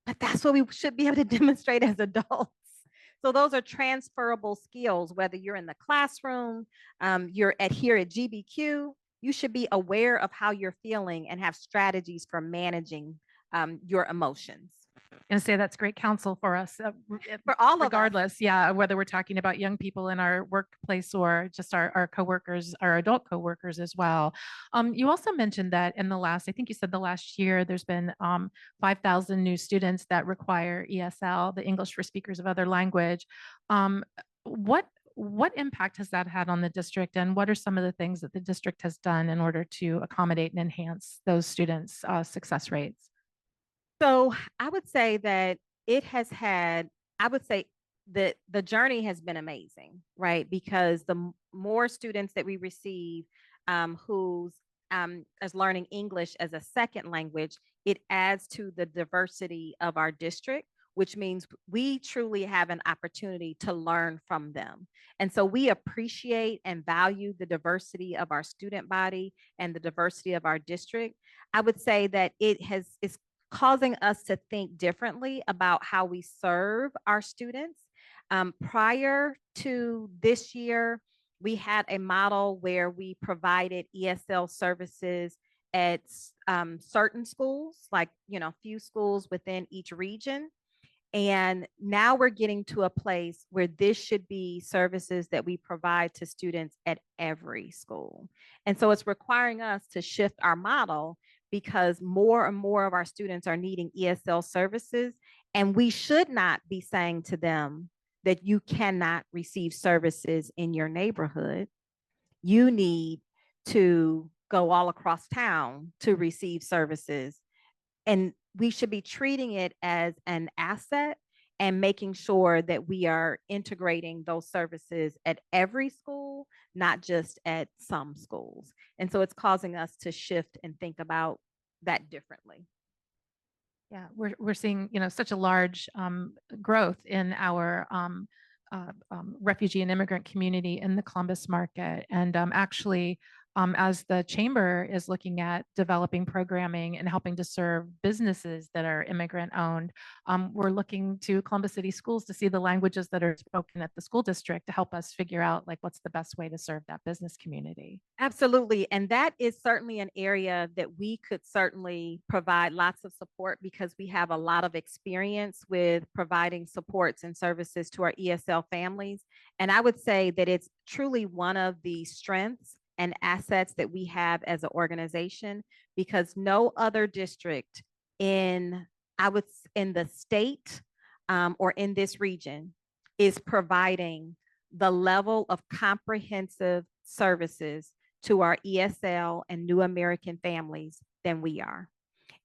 but that's what we should be able to demonstrate as adults. So those are transferable skills, whether you're in the classroom, you're here at GBQ, you should be aware of how you're feeling and have strategies for managing your emotions. And say that's great counsel for us, For all of us. regardless, yeah, whether we're talking about young people in our workplace or just our coworkers, our adult coworkers as well. You also mentioned that in the last, I think you said the last year, there's been 5,000 new students that require ESL, the English for Speakers of Other Language. What impact has that had on the district, and what are some of the things that the district has done in order to accommodate and enhance those students' success rates? So I would say that it has had, I would say that the journey has been amazing, right? Because the more students that we receive who's is learning English as a second language, it adds to the diversity of our district, which means we truly have an opportunity to learn from them. And so we appreciate and value the diversity of our student body and the diversity of our district. I would say that it's causing us to think differently about how we serve our students. Prior to this year, we had a model where we provided ESL services at certain schools, like, few schools within each region. And now we're getting to a place where this should be services that we provide to students at every school. And so it's requiring us to shift our model because more and more of our students are needing ESL services. And we should not be saying to them that you cannot receive services in your neighborhood. You need to go all across town to receive services. And we should be treating it as an asset and making sure that we are integrating those services at every school, not just at some schools. And so it's causing us to shift and think about that differently. Yeah, we're seeing, such a large growth in our refugee and immigrant community in the Columbus market. And actually, as the chamber is looking at developing programming and helping to serve businesses that are immigrant owned, we're looking to Columbus City Schools to see the languages that are spoken at the school district to help us figure out like what's the best way to serve that business community. Absolutely. And that is certainly an area that we could certainly provide lots of support because we have a lot of experience with providing supports and services to our ESL families. And I would say that it's truly one of the strengths and assets that we have as an organization because no other district in the state or in this region is providing the level of comprehensive services to our ESL and New American families than we are.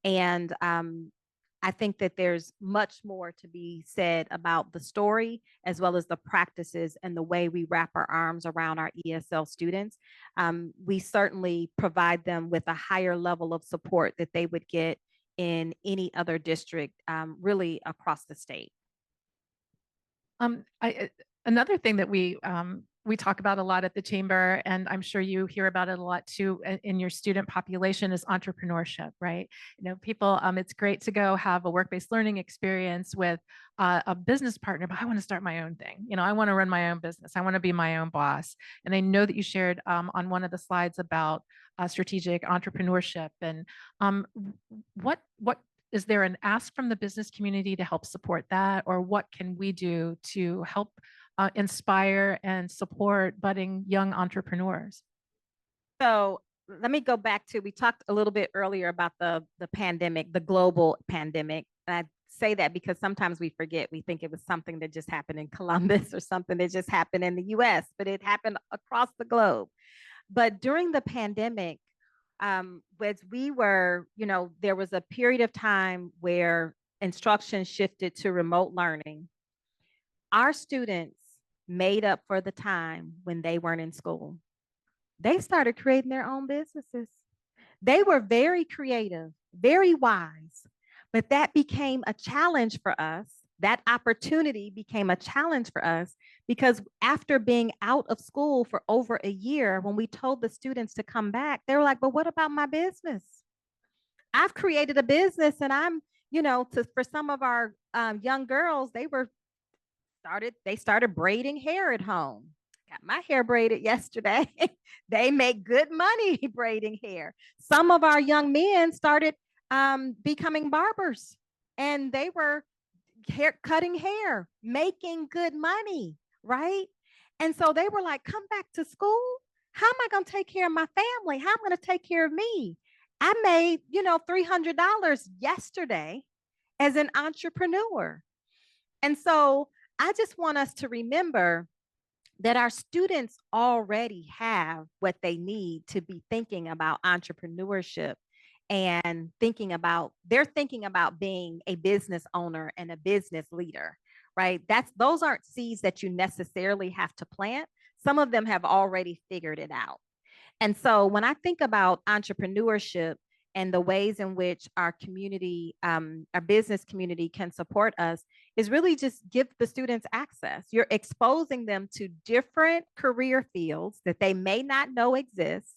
And I think that there's much more to be said about the story as well as the practices and the way we wrap our arms around our ESL students. We certainly provide them with a higher level of support that they would get in any other district, really across the state. Another thing that we talk about a lot at the chamber, and I'm sure you hear about it a lot too in your student population, is entrepreneurship, right? You know, people, it's great to go have a work-based learning experience with a business partner, but I want to start my own thing. You know, I want to run my own business. I want to be my own boss. And I know that you shared on one of the slides about strategic entrepreneurship and what is there an ask from the business community to help support that, or what can we do to help inspire and support budding young entrepreneurs? So let me go back to, we talked a little bit earlier about the pandemic, the global pandemic. And I say that because sometimes we forget, we think it was something that just happened in Columbus or something that just happened in the US, but it happened across the globe. But during the pandemic, as we were, you know, there was a period of time where instruction shifted to remote learning. Our students made up for the time when they weren't in school. They started creating their own businesses. They were very creative, very wise, but that became a challenge for us. That opportunity became a challenge for us because after being out of school for over a year, when we told the students to come back, they were like, but what about my business? I've created a business and I'm, you know, for some of our young girls, they started braiding hair at home. Got my hair braided yesterday. They make good money braiding hair. Some of our young men started becoming barbers, and they were cutting hair, making good money, right? And so they were like, come back to school. How am I going to take care of my family? How am I going to take care of me? I made, you know, $300 yesterday as an entrepreneur. And so I just want us to remember that our students already have what they need to be thinking about entrepreneurship and they're thinking about being a business owner and a business leader, right? Those aren't seeds that you necessarily have to plant. Some of them have already figured it out. And so when I think about entrepreneurship and the ways in which our community, our business community can support us, is really just give the students access. You're exposing them to different career fields that they may not know exist.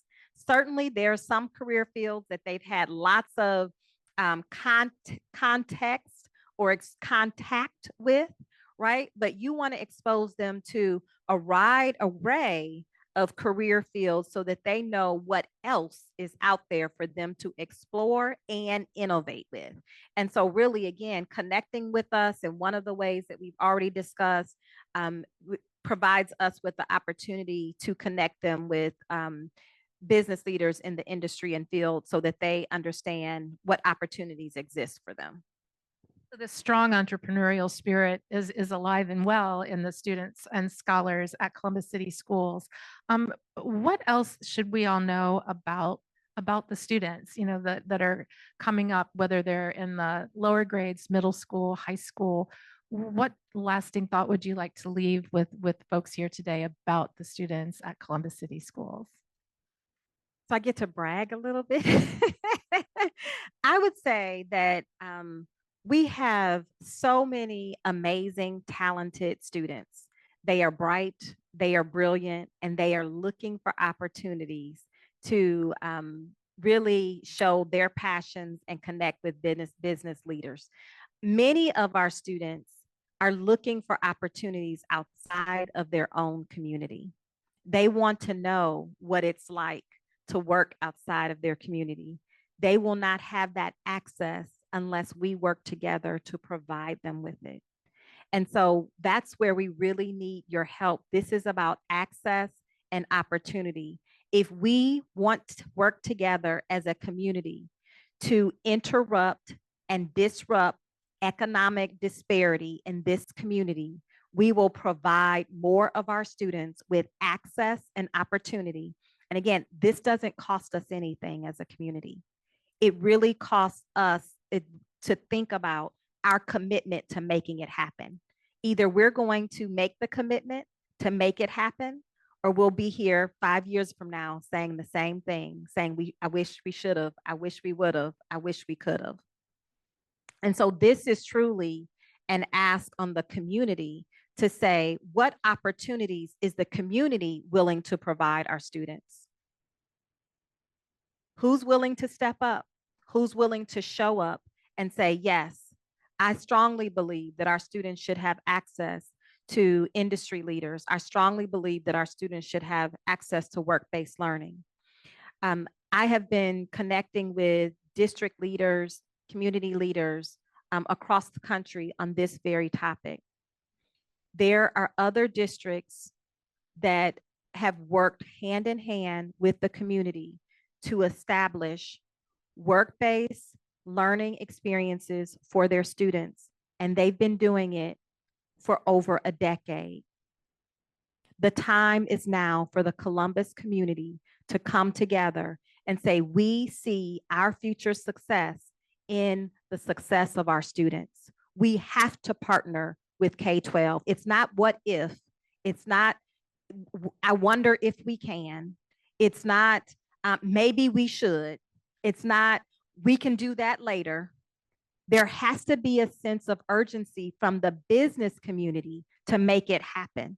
Certainly, there are some career fields that they've had lots of context or contact with, right? But you want to expose them to a wide array of career fields so that they know what else is out there for them to explore and innovate with. And so really, again, connecting with us in one of the ways that we've already discussed provides us with the opportunity to connect them with business leaders in the industry and field so that they understand what opportunities exist for them. So the strong entrepreneurial spirit is alive and well in the students and scholars at Columbus City Schools. What else should we all know about the students, you know, that are coming up, whether they're in the lower grades, middle school, high school? What lasting thought would you like to leave with folks here today about the students at Columbus City Schools? So I get to brag a little bit. I would say that we have so many amazing, talented students. They are bright, they are brilliant, and they are looking for opportunities to really show their passions and connect with business leaders. Many of our students are looking for opportunities outside of their own community. They want to know what it's like to work outside of their community. They will not have that access unless we work together to provide them with it. And so that's where we really need your help. This is about access and opportunity. If we want to work together as a community to interrupt and disrupt economic disparity in this community, we will provide more of our students with access and opportunity. And again, this doesn't cost us anything as a community. It really costs us to think about our commitment to making it happen. Either we're going to make the commitment to make it happen, or we'll be here 5 years from now saying the same thing, saying, I wish we should have, I wish we would have, I wish we could have. And so this is truly an ask on the community to say, what opportunities is the community willing to provide our students? Who's willing to step up? Who's willing to show up and say, yes, I strongly believe that our students should have access to industry leaders. I strongly believe that our students should have access to work-based learning. I have been connecting with district leaders, community leaders across the country on this very topic. There are other districts that have worked hand in hand with the community to establish work-based learning experiences for their students, and they've been doing it for over a decade. The time is now for the Columbus community to come together and say, we see our future success in the success of our students. We have to partner with K-12. It's not what if, it's not, I wonder if we can, it's not, maybe we should, it's not, we can do that later. There has to be a sense of urgency from the business community to make it happen.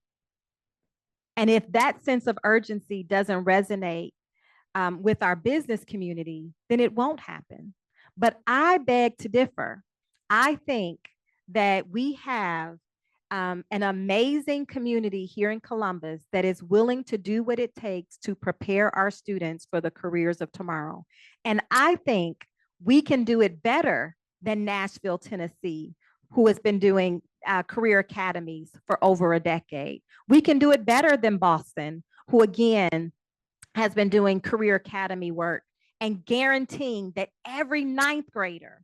And if that sense of urgency doesn't resonate with our business community, then it won't happen. But I beg to differ. I think that we have an amazing community here in Columbus that is willing to do what it takes to prepare our students for the careers of tomorrow. And I think we can do it better than Nashville, Tennessee, who has been doing career academies for over a decade. We can do it better than Boston, who again has been doing career academy work and guaranteeing that every ninth grader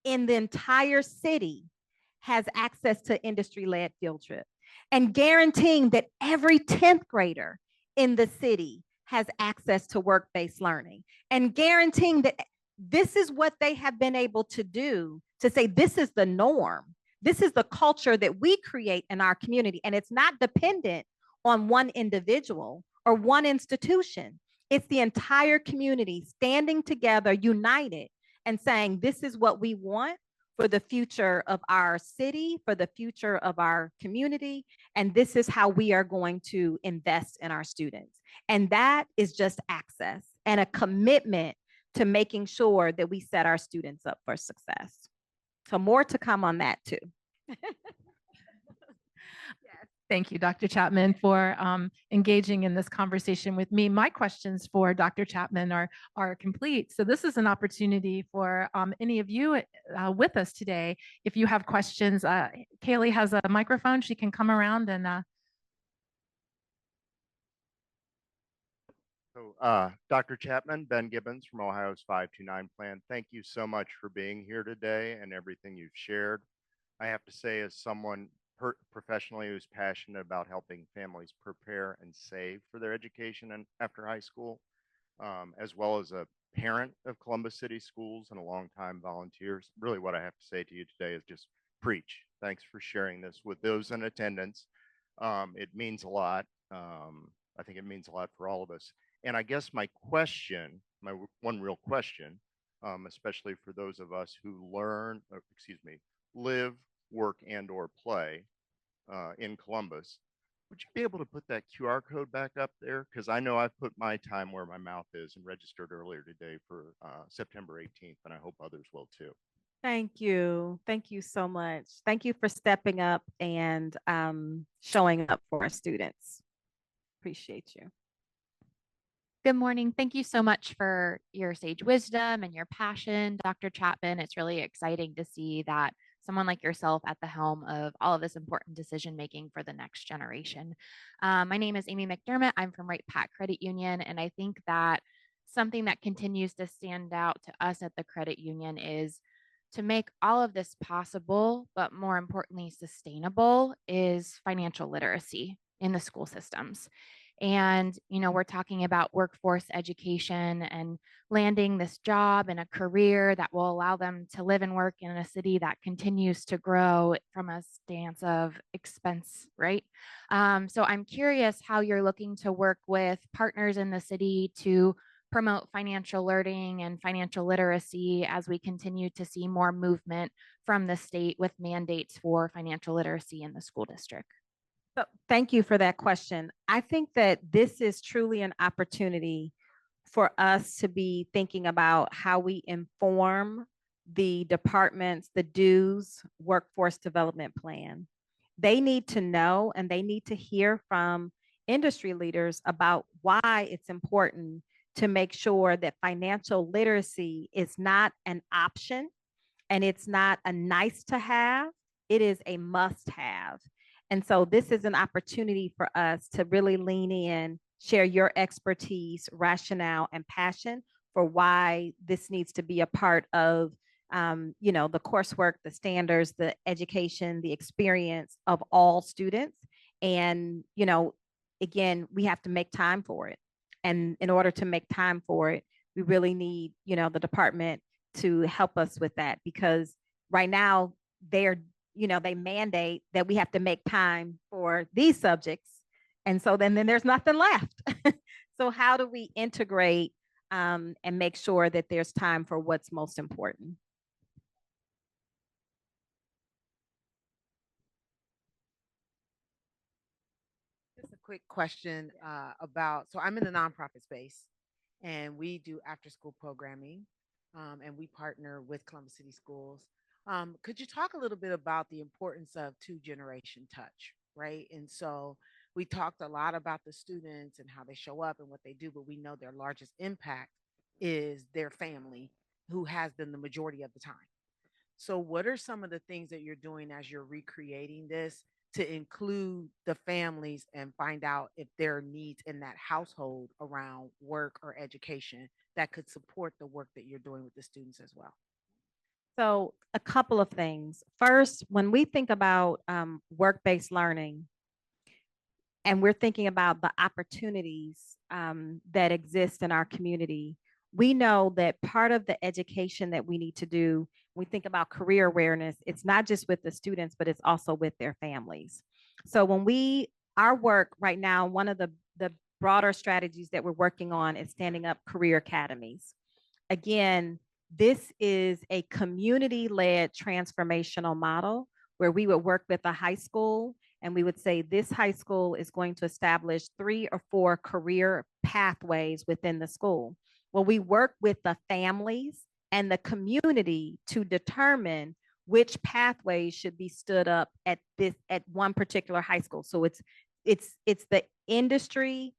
in the entire city has access to industry-led field trip, and guaranteeing that every 10th grader in the city has access to work-based learning, and guaranteeing that this is what they have been able to do to say, this is the norm. This is the culture that we create in our community. And it's not dependent on one individual or one institution. It's the entire community standing together, united, and saying, this is what we want for the future of our city, for the future of our community, and this is how we are going to invest in our students. And that is just access and a commitment to making sure that we set our students up for success. So more to come on that too. Thank you, Dr. Chapman, for engaging in this conversation with me. My questions for Dr. Chapman are complete. So this is an opportunity for any of you with us today. If you have questions, Kaylee has a microphone. She can come around and. So Dr. Chapman, Ben Gibbons from Ohio's 529 Plan, thank you so much for being here today and everything you've shared. I have to say, as someone professionally who's passionate about helping families prepare and save for their education and after high school, as well as a parent of Columbus City Schools and a longtime volunteer, really what I have to say to you today is just preach. Thanks for sharing this with those in attendance. It means a lot. I think it means a lot for all of us. And I guess my question, my one real question, especially for those of us who live, work, and or play in Columbus, would you be able to put that QR code back up there? Because I know I've put my time where my mouth is and registered earlier today for September 18th, and I hope others will too. Thank you. Thank you so much. Thank you for stepping up and showing up for our students. Appreciate you. Good morning. Thank you so much for your sage wisdom and your passion, Dr. Chapman. It's really exciting to see that someone like yourself at the helm of all of this important decision making for the next generation. My name is Amy McDermott. I'm from Wright Pat Credit Union, and I think that something that continues to stand out to us at the credit union is to make all of this possible, but more importantly, sustainable, is financial literacy in the school systems. And, we're talking about workforce education and landing this job and a career that will allow them to live and work in a city that continues to grow from a stance of expense, right? So I'm curious how you're looking to work with partners in the city to promote financial learning and financial literacy as we continue to see more movement from the state with mandates for financial literacy in the school district. So thank you for that question. I think that this is truly an opportunity for us to be thinking about how we inform the departments, the dues workforce development plan. They need to know and they need to hear from industry leaders about why it's important to make sure that financial literacy is not an option and it's not a nice to have, it is a must have. And so this is an opportunity for us to really lean in, share your expertise, rationale, and passion for why this needs to be a part of the coursework, the standards, the education, the experience of all students. And, again, we have to make time for it. And in order to make time for it, we really need, the department to help us with that, because right now they mandate that we have to make time for these subjects. And so then there's nothing left. So how do we integrate and make sure that there's time for what's most important? Just a quick question so I'm in the nonprofit space and we do after school programming and we partner with Columbus City Schools. Could you talk a little bit about the importance of two generation touch, right? And so we talked a lot about the students and how they show up and what they do, but we know their largest impact is their family, who has been the majority of the time. So what are some of the things that you're doing as you're recreating this to include the families and find out if there are needs in that household around work or education that could support the work that you're doing with the students as well? So a couple of things. First, when we think about work-based learning, and we're thinking about the opportunities that exist in our community, we know that part of the education that we need to do, when we think about career awareness, it's not just with the students, but it's also with their families. So our work right now, one of the broader strategies that we're working on is standing up career academies. Again, this is a community-led transformational model where we would work with a high school and we would say this high school is going to establish 3 or 4 career pathways within the school. Well, we work with the families and the community to determine which pathways should be stood up at one particular high school. So it's the industry,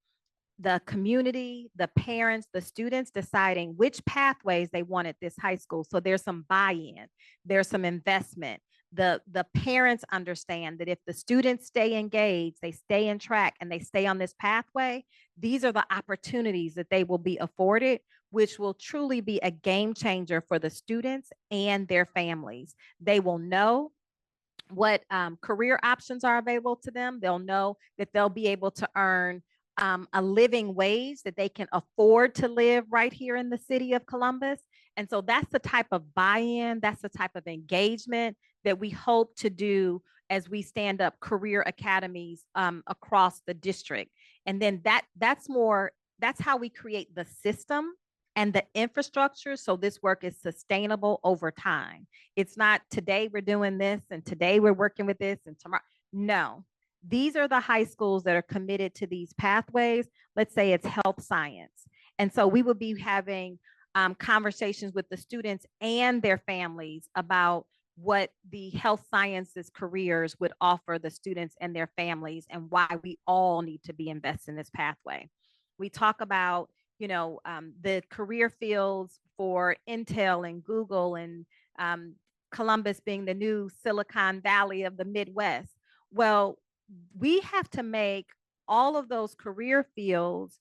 the community, the parents, the students deciding which pathways they want at this high school. So there's some buy-in, there's some investment. The parents understand that if the students stay engaged, they stay in track and they stay on this pathway, these are the opportunities that they will be afforded, which will truly be a game changer for the students and their families. They will know what career options are available to them. They'll know that they'll be able to earn a living wage, that they can afford to live right here in the city of Columbus. And so that's the type of buy-in, that's the type of engagement that we hope to do as we stand up career academies across the district. And then that's how we create the system and the infrastructure so this work is sustainable over time. It's not today we're doing this and today we're working with this and tomorrow. No, these are the high schools that are committed to these pathways. Let's say it's health science. And so we will be having conversations with the students and their families about what the health sciences careers would offer the students and their families and why we all need to be invested in this pathway. We talk about, the career fields for Intel and Google and Columbus being the new Silicon Valley of the Midwest. Well, we have to make all of those career fields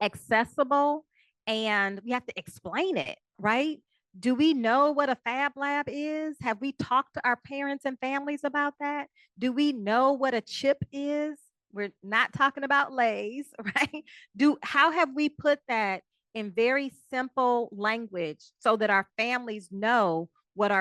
accessible and we have to explain it, right? Do we know what a fab lab is? Have we talked to our parents and families about that? Do we know what a chip is? We're not talking about Lay's, right? How have we put that in very simple language so that our families know what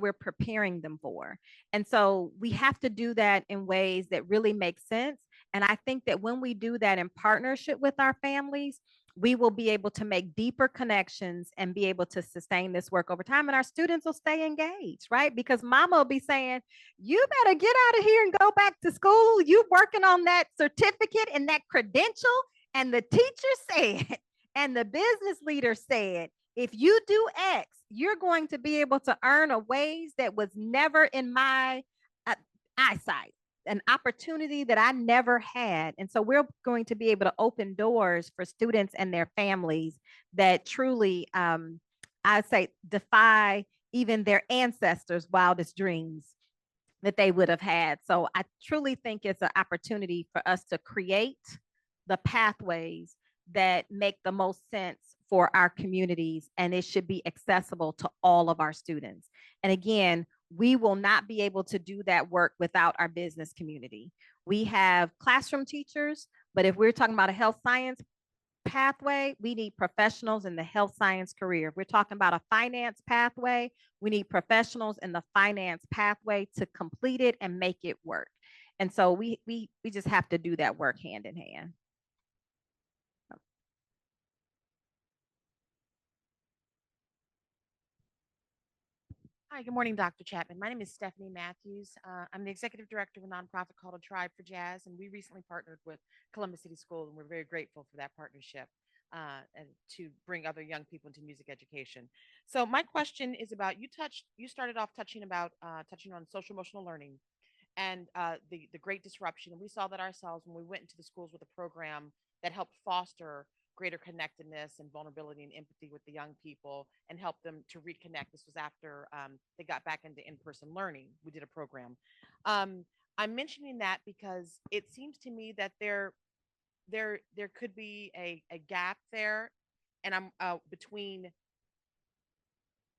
we're preparing them for? And so we have to do that in ways that really make sense. And I think that when we do that in partnership with our families, we will be able to make deeper connections and be able to sustain this work over time. And our students will stay engaged, right? Because mama will be saying, you better get out of here and go back to school. You working on that certificate and that credential. And the teacher said, and the business leader said, if you do X, you're going to be able to earn a wage that was never in my eyesight, an opportunity that I never had. And so we're going to be able to open doors for students and their families that truly, I say, defy even their ancestors' wildest dreams that they would have had. So I truly think it's an opportunity for us to create the pathways that make the most sense for our communities, and it should be accessible to all of our students. And again, we will not be able to do that work without our business community. We have classroom teachers, but if we're talking about a health science pathway, we need professionals in the health science career. If we're talking about a finance pathway, we need professionals in the finance pathway to complete it and make it work. And so we just have to do that work hand in hand. Hi, good morning, Dr. Chapman. My name is Stephanie Matthews. I'm the executive director of a nonprofit called A Tribe for Jazz, and we recently partnered with Columbus City School, and we're very grateful for that partnership and to bring other young people into music education. So my question is about you started off touching on social emotional learning and the great disruption. And we saw that ourselves when we went into the schools with a program that helped foster greater connectedness and vulnerability and empathy with the young people and help them to reconnect. This was after they got back into in-person learning. We did a program. I'm mentioning that because it seems to me that there could be a gap there, and I'm between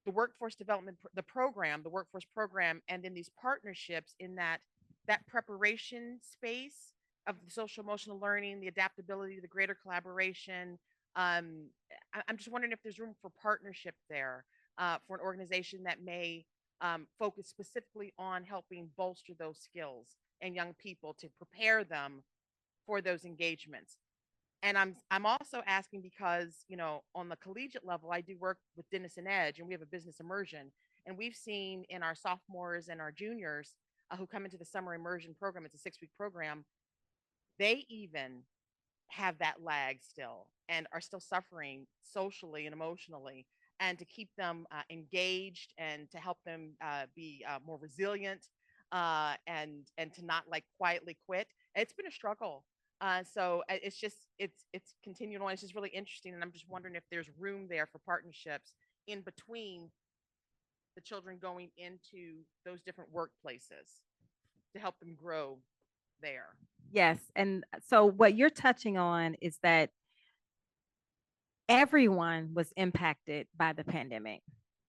the workforce development, the workforce program, and then these partnerships in that preparation space of the social emotional learning, the adaptability, the greater collaboration. I'm just wondering if there's room for partnership there for an organization that may focus specifically on helping bolster those skills and young people to prepare them for those engagements. And I'm also asking because, on the collegiate level, I do work with Denison Edge, and we have a business immersion. And we've seen in our sophomores and our juniors who come into the summer immersion program, it's a 6-week program, they even have that lag still and are still suffering socially and emotionally. And to keep them engaged and to help them be more resilient and to not like quietly quit, it's been a struggle. So it's continued on. It's just really interesting, and I'm just wondering if there's room there for partnerships in between the children going into those different workplaces to help them grow there. Yes. And so what you're touching on is that everyone was impacted by the pandemic.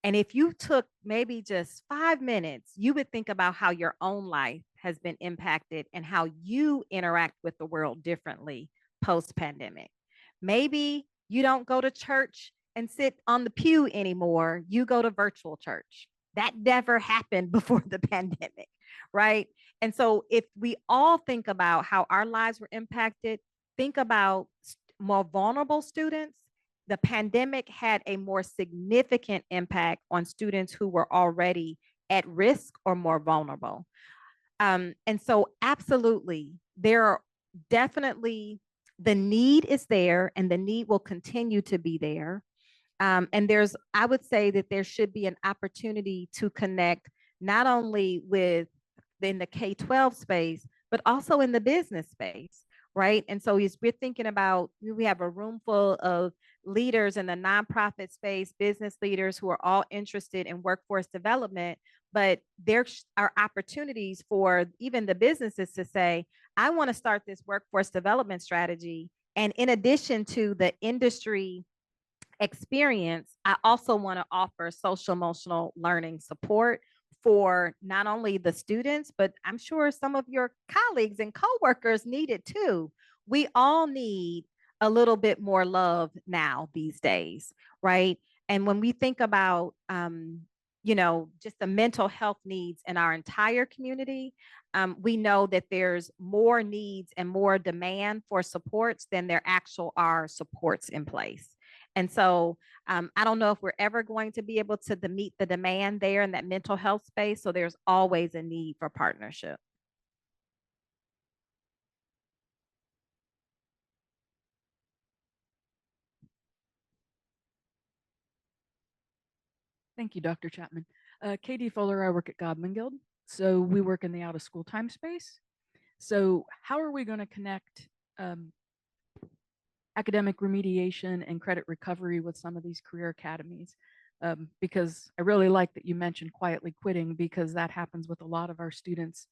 And if you took maybe just 5 minutes, you would think about how your own life has been impacted and how you interact with the world differently post pandemic. Maybe you don't go to church and sit on the pew anymore. You go to virtual church. That never happened before the pandemic, right? And so if we all think about how our lives were impacted, think about more vulnerable students. The pandemic had a more significant impact on students who were already at risk or more vulnerable. And so absolutely, there are definitely, the need is there and the need will continue to be there. And I would say that there should be an opportunity to connect not only in the K-12 space, but also in the business space, right? And so as we're thinking about, we have a room full of leaders in the nonprofit space, business leaders who are all interested in workforce development, but there are opportunities for even the businesses to say, I want to start this workforce development strategy. And in addition to the industry experience, I also want to offer social emotional learning support for not only the students, but I'm sure some of your colleagues and coworkers need it too. We all need a little bit more love now these days, right? And when we think about, just the mental health needs in our entire community, we know that there's more needs and more demand for supports than there actual are supports in place. And so I don't know if we're ever going to be able to meet the demand there in that mental health space. So there's always a need for partnership. Thank you, Dr. Chapman. Katie Fuller, I work at Godman Guild. So we work in the out of school time space. So how are we going to connect academic remediation and credit recovery with some of these career academies? Because I really like that you mentioned quietly quitting, because that happens with a lot of our students,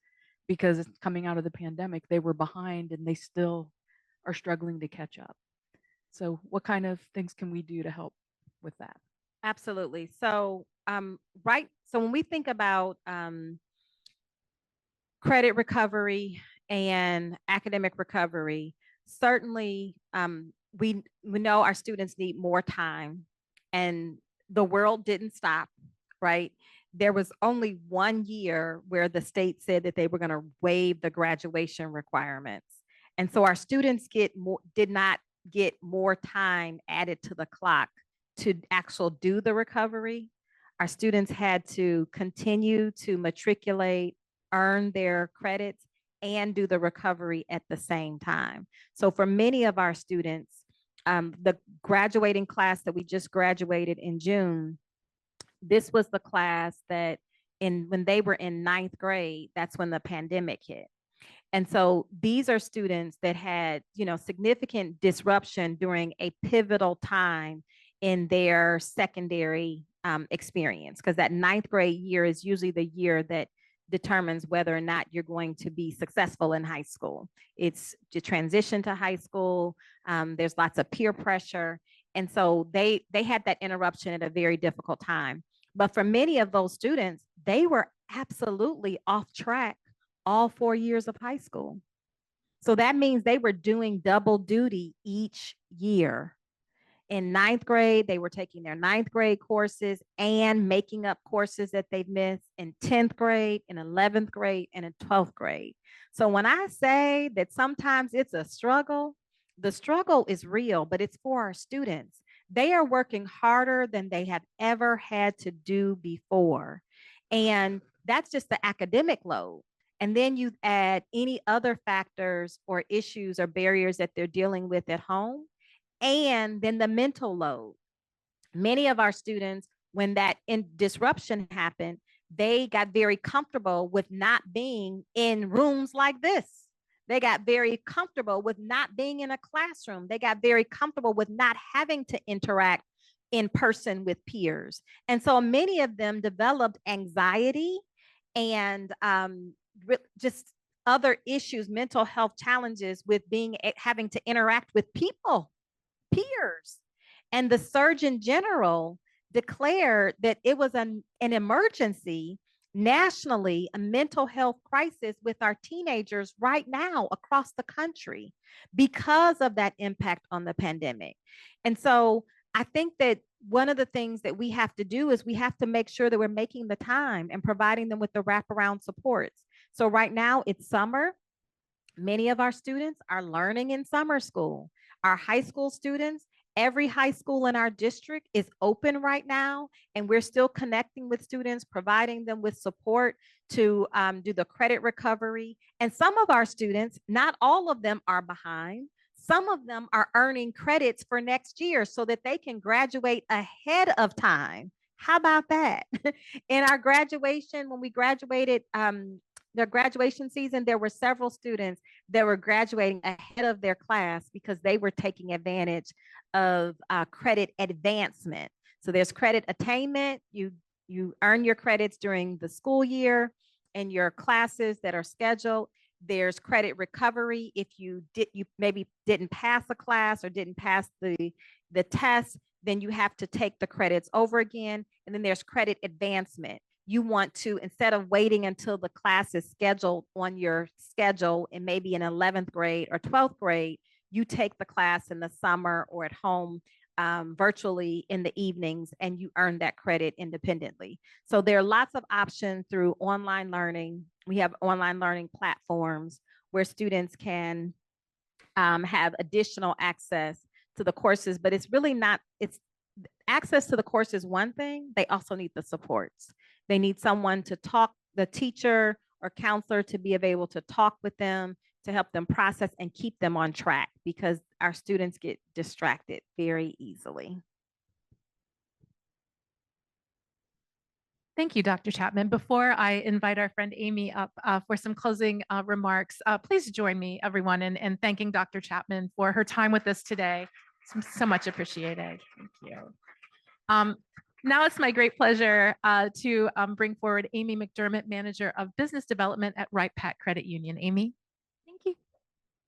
because it's coming out of the pandemic, they were behind and they still are struggling to catch up. So what kind of things can we do to help with that? Absolutely. So, So when we think about credit recovery and academic recovery, certainly we know our students need more time, and the world didn't stop, right? There was only 1 year where the state said that they were going to waive the graduation requirements. And so our students did not get more time added to the clock to actually do the recovery. Our students had to continue to matriculate, earn their credits, and do the recovery at the same time. So for many of our students, the graduating class that we just graduated in June, this was the class that when they were in 9th grade, that's when the pandemic hit. And so these are students that had, significant disruption during a pivotal time in their secondary experience, because that 9th grade year is usually the year that determines whether or not you're going to be successful in high school. It's to transition to high school. There's lots of peer pressure. And so they had that interruption at a very difficult time. But for many of those students, they were absolutely off track all 4 years of high school. So that means they were doing double duty each year. In 9th grade, they were taking their 9th grade courses and making up courses that they've missed in 10th grade, in 11th grade, and in 12th grade. So when I say that sometimes it's a struggle, the struggle is real, but it's for our students. They are working harder than they have ever had to do before. And that's just the academic load. And then you add any other factors or issues or barriers that they're dealing with at home, and then the mental load. Many of our students, when that disruption happened, they got very comfortable with not being in rooms like this. They got very comfortable with not being in a classroom. They got very comfortable with not having to interact in person with peers. And so many of them developed anxiety and just other issues, mental health challenges with having to interact with people, peers. And the Surgeon General declared that it was an emergency nationally, a mental health crisis with our teenagers right now across the country because of that impact on the pandemic. And so I think that one of the things that we have to do is we have to make sure that we're making the time and providing them with the wraparound supports. So right now it's summer. Many of our students are learning in summer school. Our high school students, every high school in our district is open right now, and we're still connecting with students, providing them with support to do the credit recovery. And some of our students, not all of them are behind. Some of them are earning credits for next year so that they can graduate ahead of time. How about that? In our graduation, when we graduated, their graduation season, there were several students that were graduating ahead of their class because they were taking advantage of credit advancement. So there's credit attainment. You earn your credits during the school year and your classes that are scheduled. There's credit recovery. If you maybe didn't pass a class or didn't pass the test, then you have to take the credits over again. And then there's credit advancement. you want to, instead of waiting until the class is scheduled on your schedule and maybe in 11th grade or 12th grade, you take the class in the summer or at home virtually in the evenings, and you earn that credit independently. So there are lots of options through online learning. We have online learning platforms where students can have additional access to the courses, but it's really not, it's access to the course is one thing. They also need the supports. They need someone to talk, the teacher or counselor to be able to talk with them, to help them process and keep them on track, because our students get distracted very easily. Thank you, Dr. Chapman. Before I invite our friend Amy up for some closing remarks, please join me, everyone, in thanking Dr. Chapman for her time with us today. So much appreciated. Thank you. Now it's my great pleasure to bring forward Amy McDermott, Manager of Business Development at Wright Pat Credit Union. Amy. Thank you.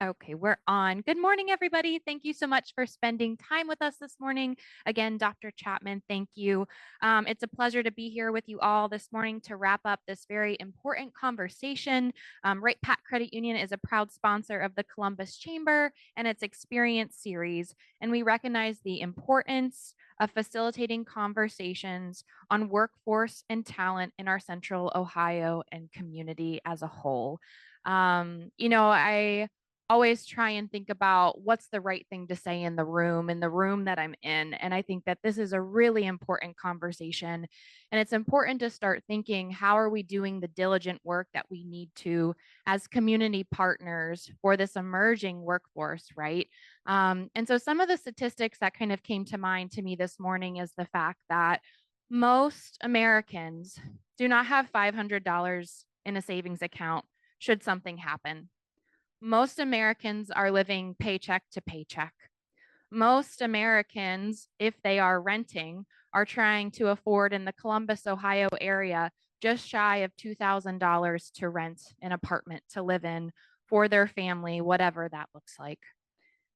Okay, we're on. Good morning, everybody. Thank you so much for spending time with us this morning. Again, Dr. Chapman, thank you. It's a pleasure to be here with you all this morning to wrap up this very important conversation. Wright Pat Credit Union is a proud sponsor of the Columbus Chamber and its Experience Series, and we recognize the importance of facilitating conversations on workforce and talent in our Central Ohio and community as a whole. I always try and think about what's the right thing to say in the room that I'm in. And I think that this is a really important conversation. And it's important to start thinking, how are we doing the diligent work that we need to as community partners for this emerging workforce, right? And so some of the statistics that kind of came to mind to me this morning is the fact that most Americans do not have $500 in a savings account should something happen. Most Americans are living paycheck to paycheck. Most Americans, if they are renting, are trying to afford in the Columbus, Ohio area just shy of $2,000 to rent an apartment to live in for their family, whatever that looks like.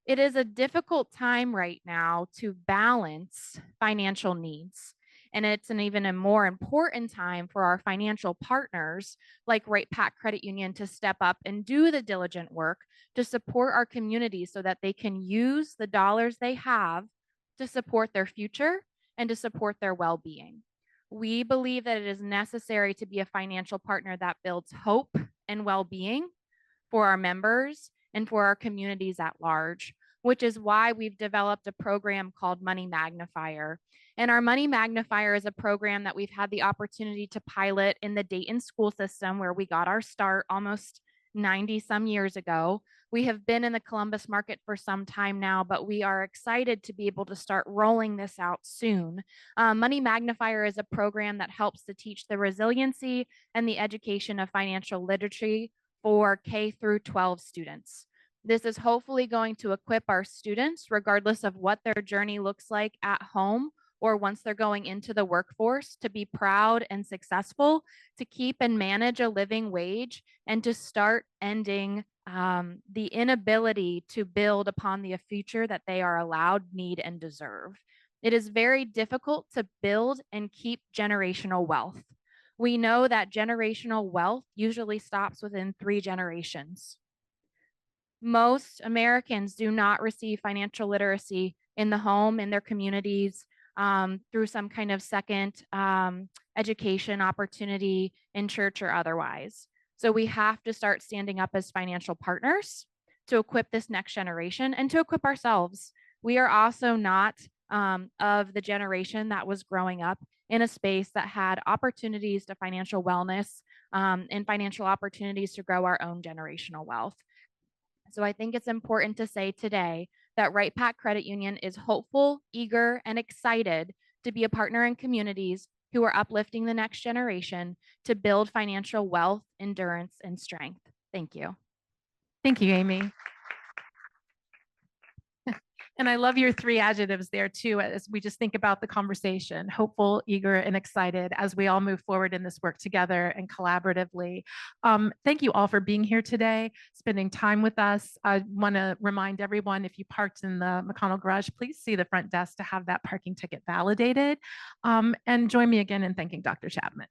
It is a difficult time right now to balance financial needs. And it's an even a more important time for our financial partners like Wright Pat Credit Union to step up and do the diligent work to support our community so that they can use the dollars they have to support their future and to support their well-being. We believe that it is necessary to be a financial partner that builds hope and well-being for our members and for our communities at large, which is why we've developed a program called Money Magnifier. And our Money Magnifier is a program that we've had the opportunity to pilot in the Dayton school system, where we got our start almost 90 some years ago. We have been in the Columbus market for some time now, but we are excited to be able to start rolling this out soon. Money Magnifier is a program that helps to teach the resiliency and the education of financial literacy for K through 12 students. This is hopefully going to equip our students, regardless of what their journey looks like at home or once they're going into the workforce, to be proud and successful, to keep and manage a living wage, and to start ending the inability to build upon the future that they are allowed, need, and deserve. It is very difficult to build and keep generational wealth. We know that generational wealth usually stops within 3 generations. Most Americans do not receive financial literacy in the home, in their communities, through some kind of second education opportunity in church or otherwise. So we have to start standing up as financial partners to equip this next generation and to equip ourselves. We are also not of the generation that was growing up in a space that had opportunities to financial wellness and financial opportunities to grow our own generational wealth. So I think it's important to say today that Wright Pat Credit Union is hopeful, eager, and excited to be a partner in communities who are uplifting the next generation to build financial wealth, endurance, and strength. Thank you. Thank you, Amy. And I love your 3 adjectives there too, as we just think about the conversation: hopeful, eager, and excited as we all move forward in this work together and collaboratively. Thank you all for being here today, spending time with us. I want to remind everyone, if you parked in the McConnell garage, please see the front desk to have that parking ticket validated. And join me again in thanking Dr. Chapman.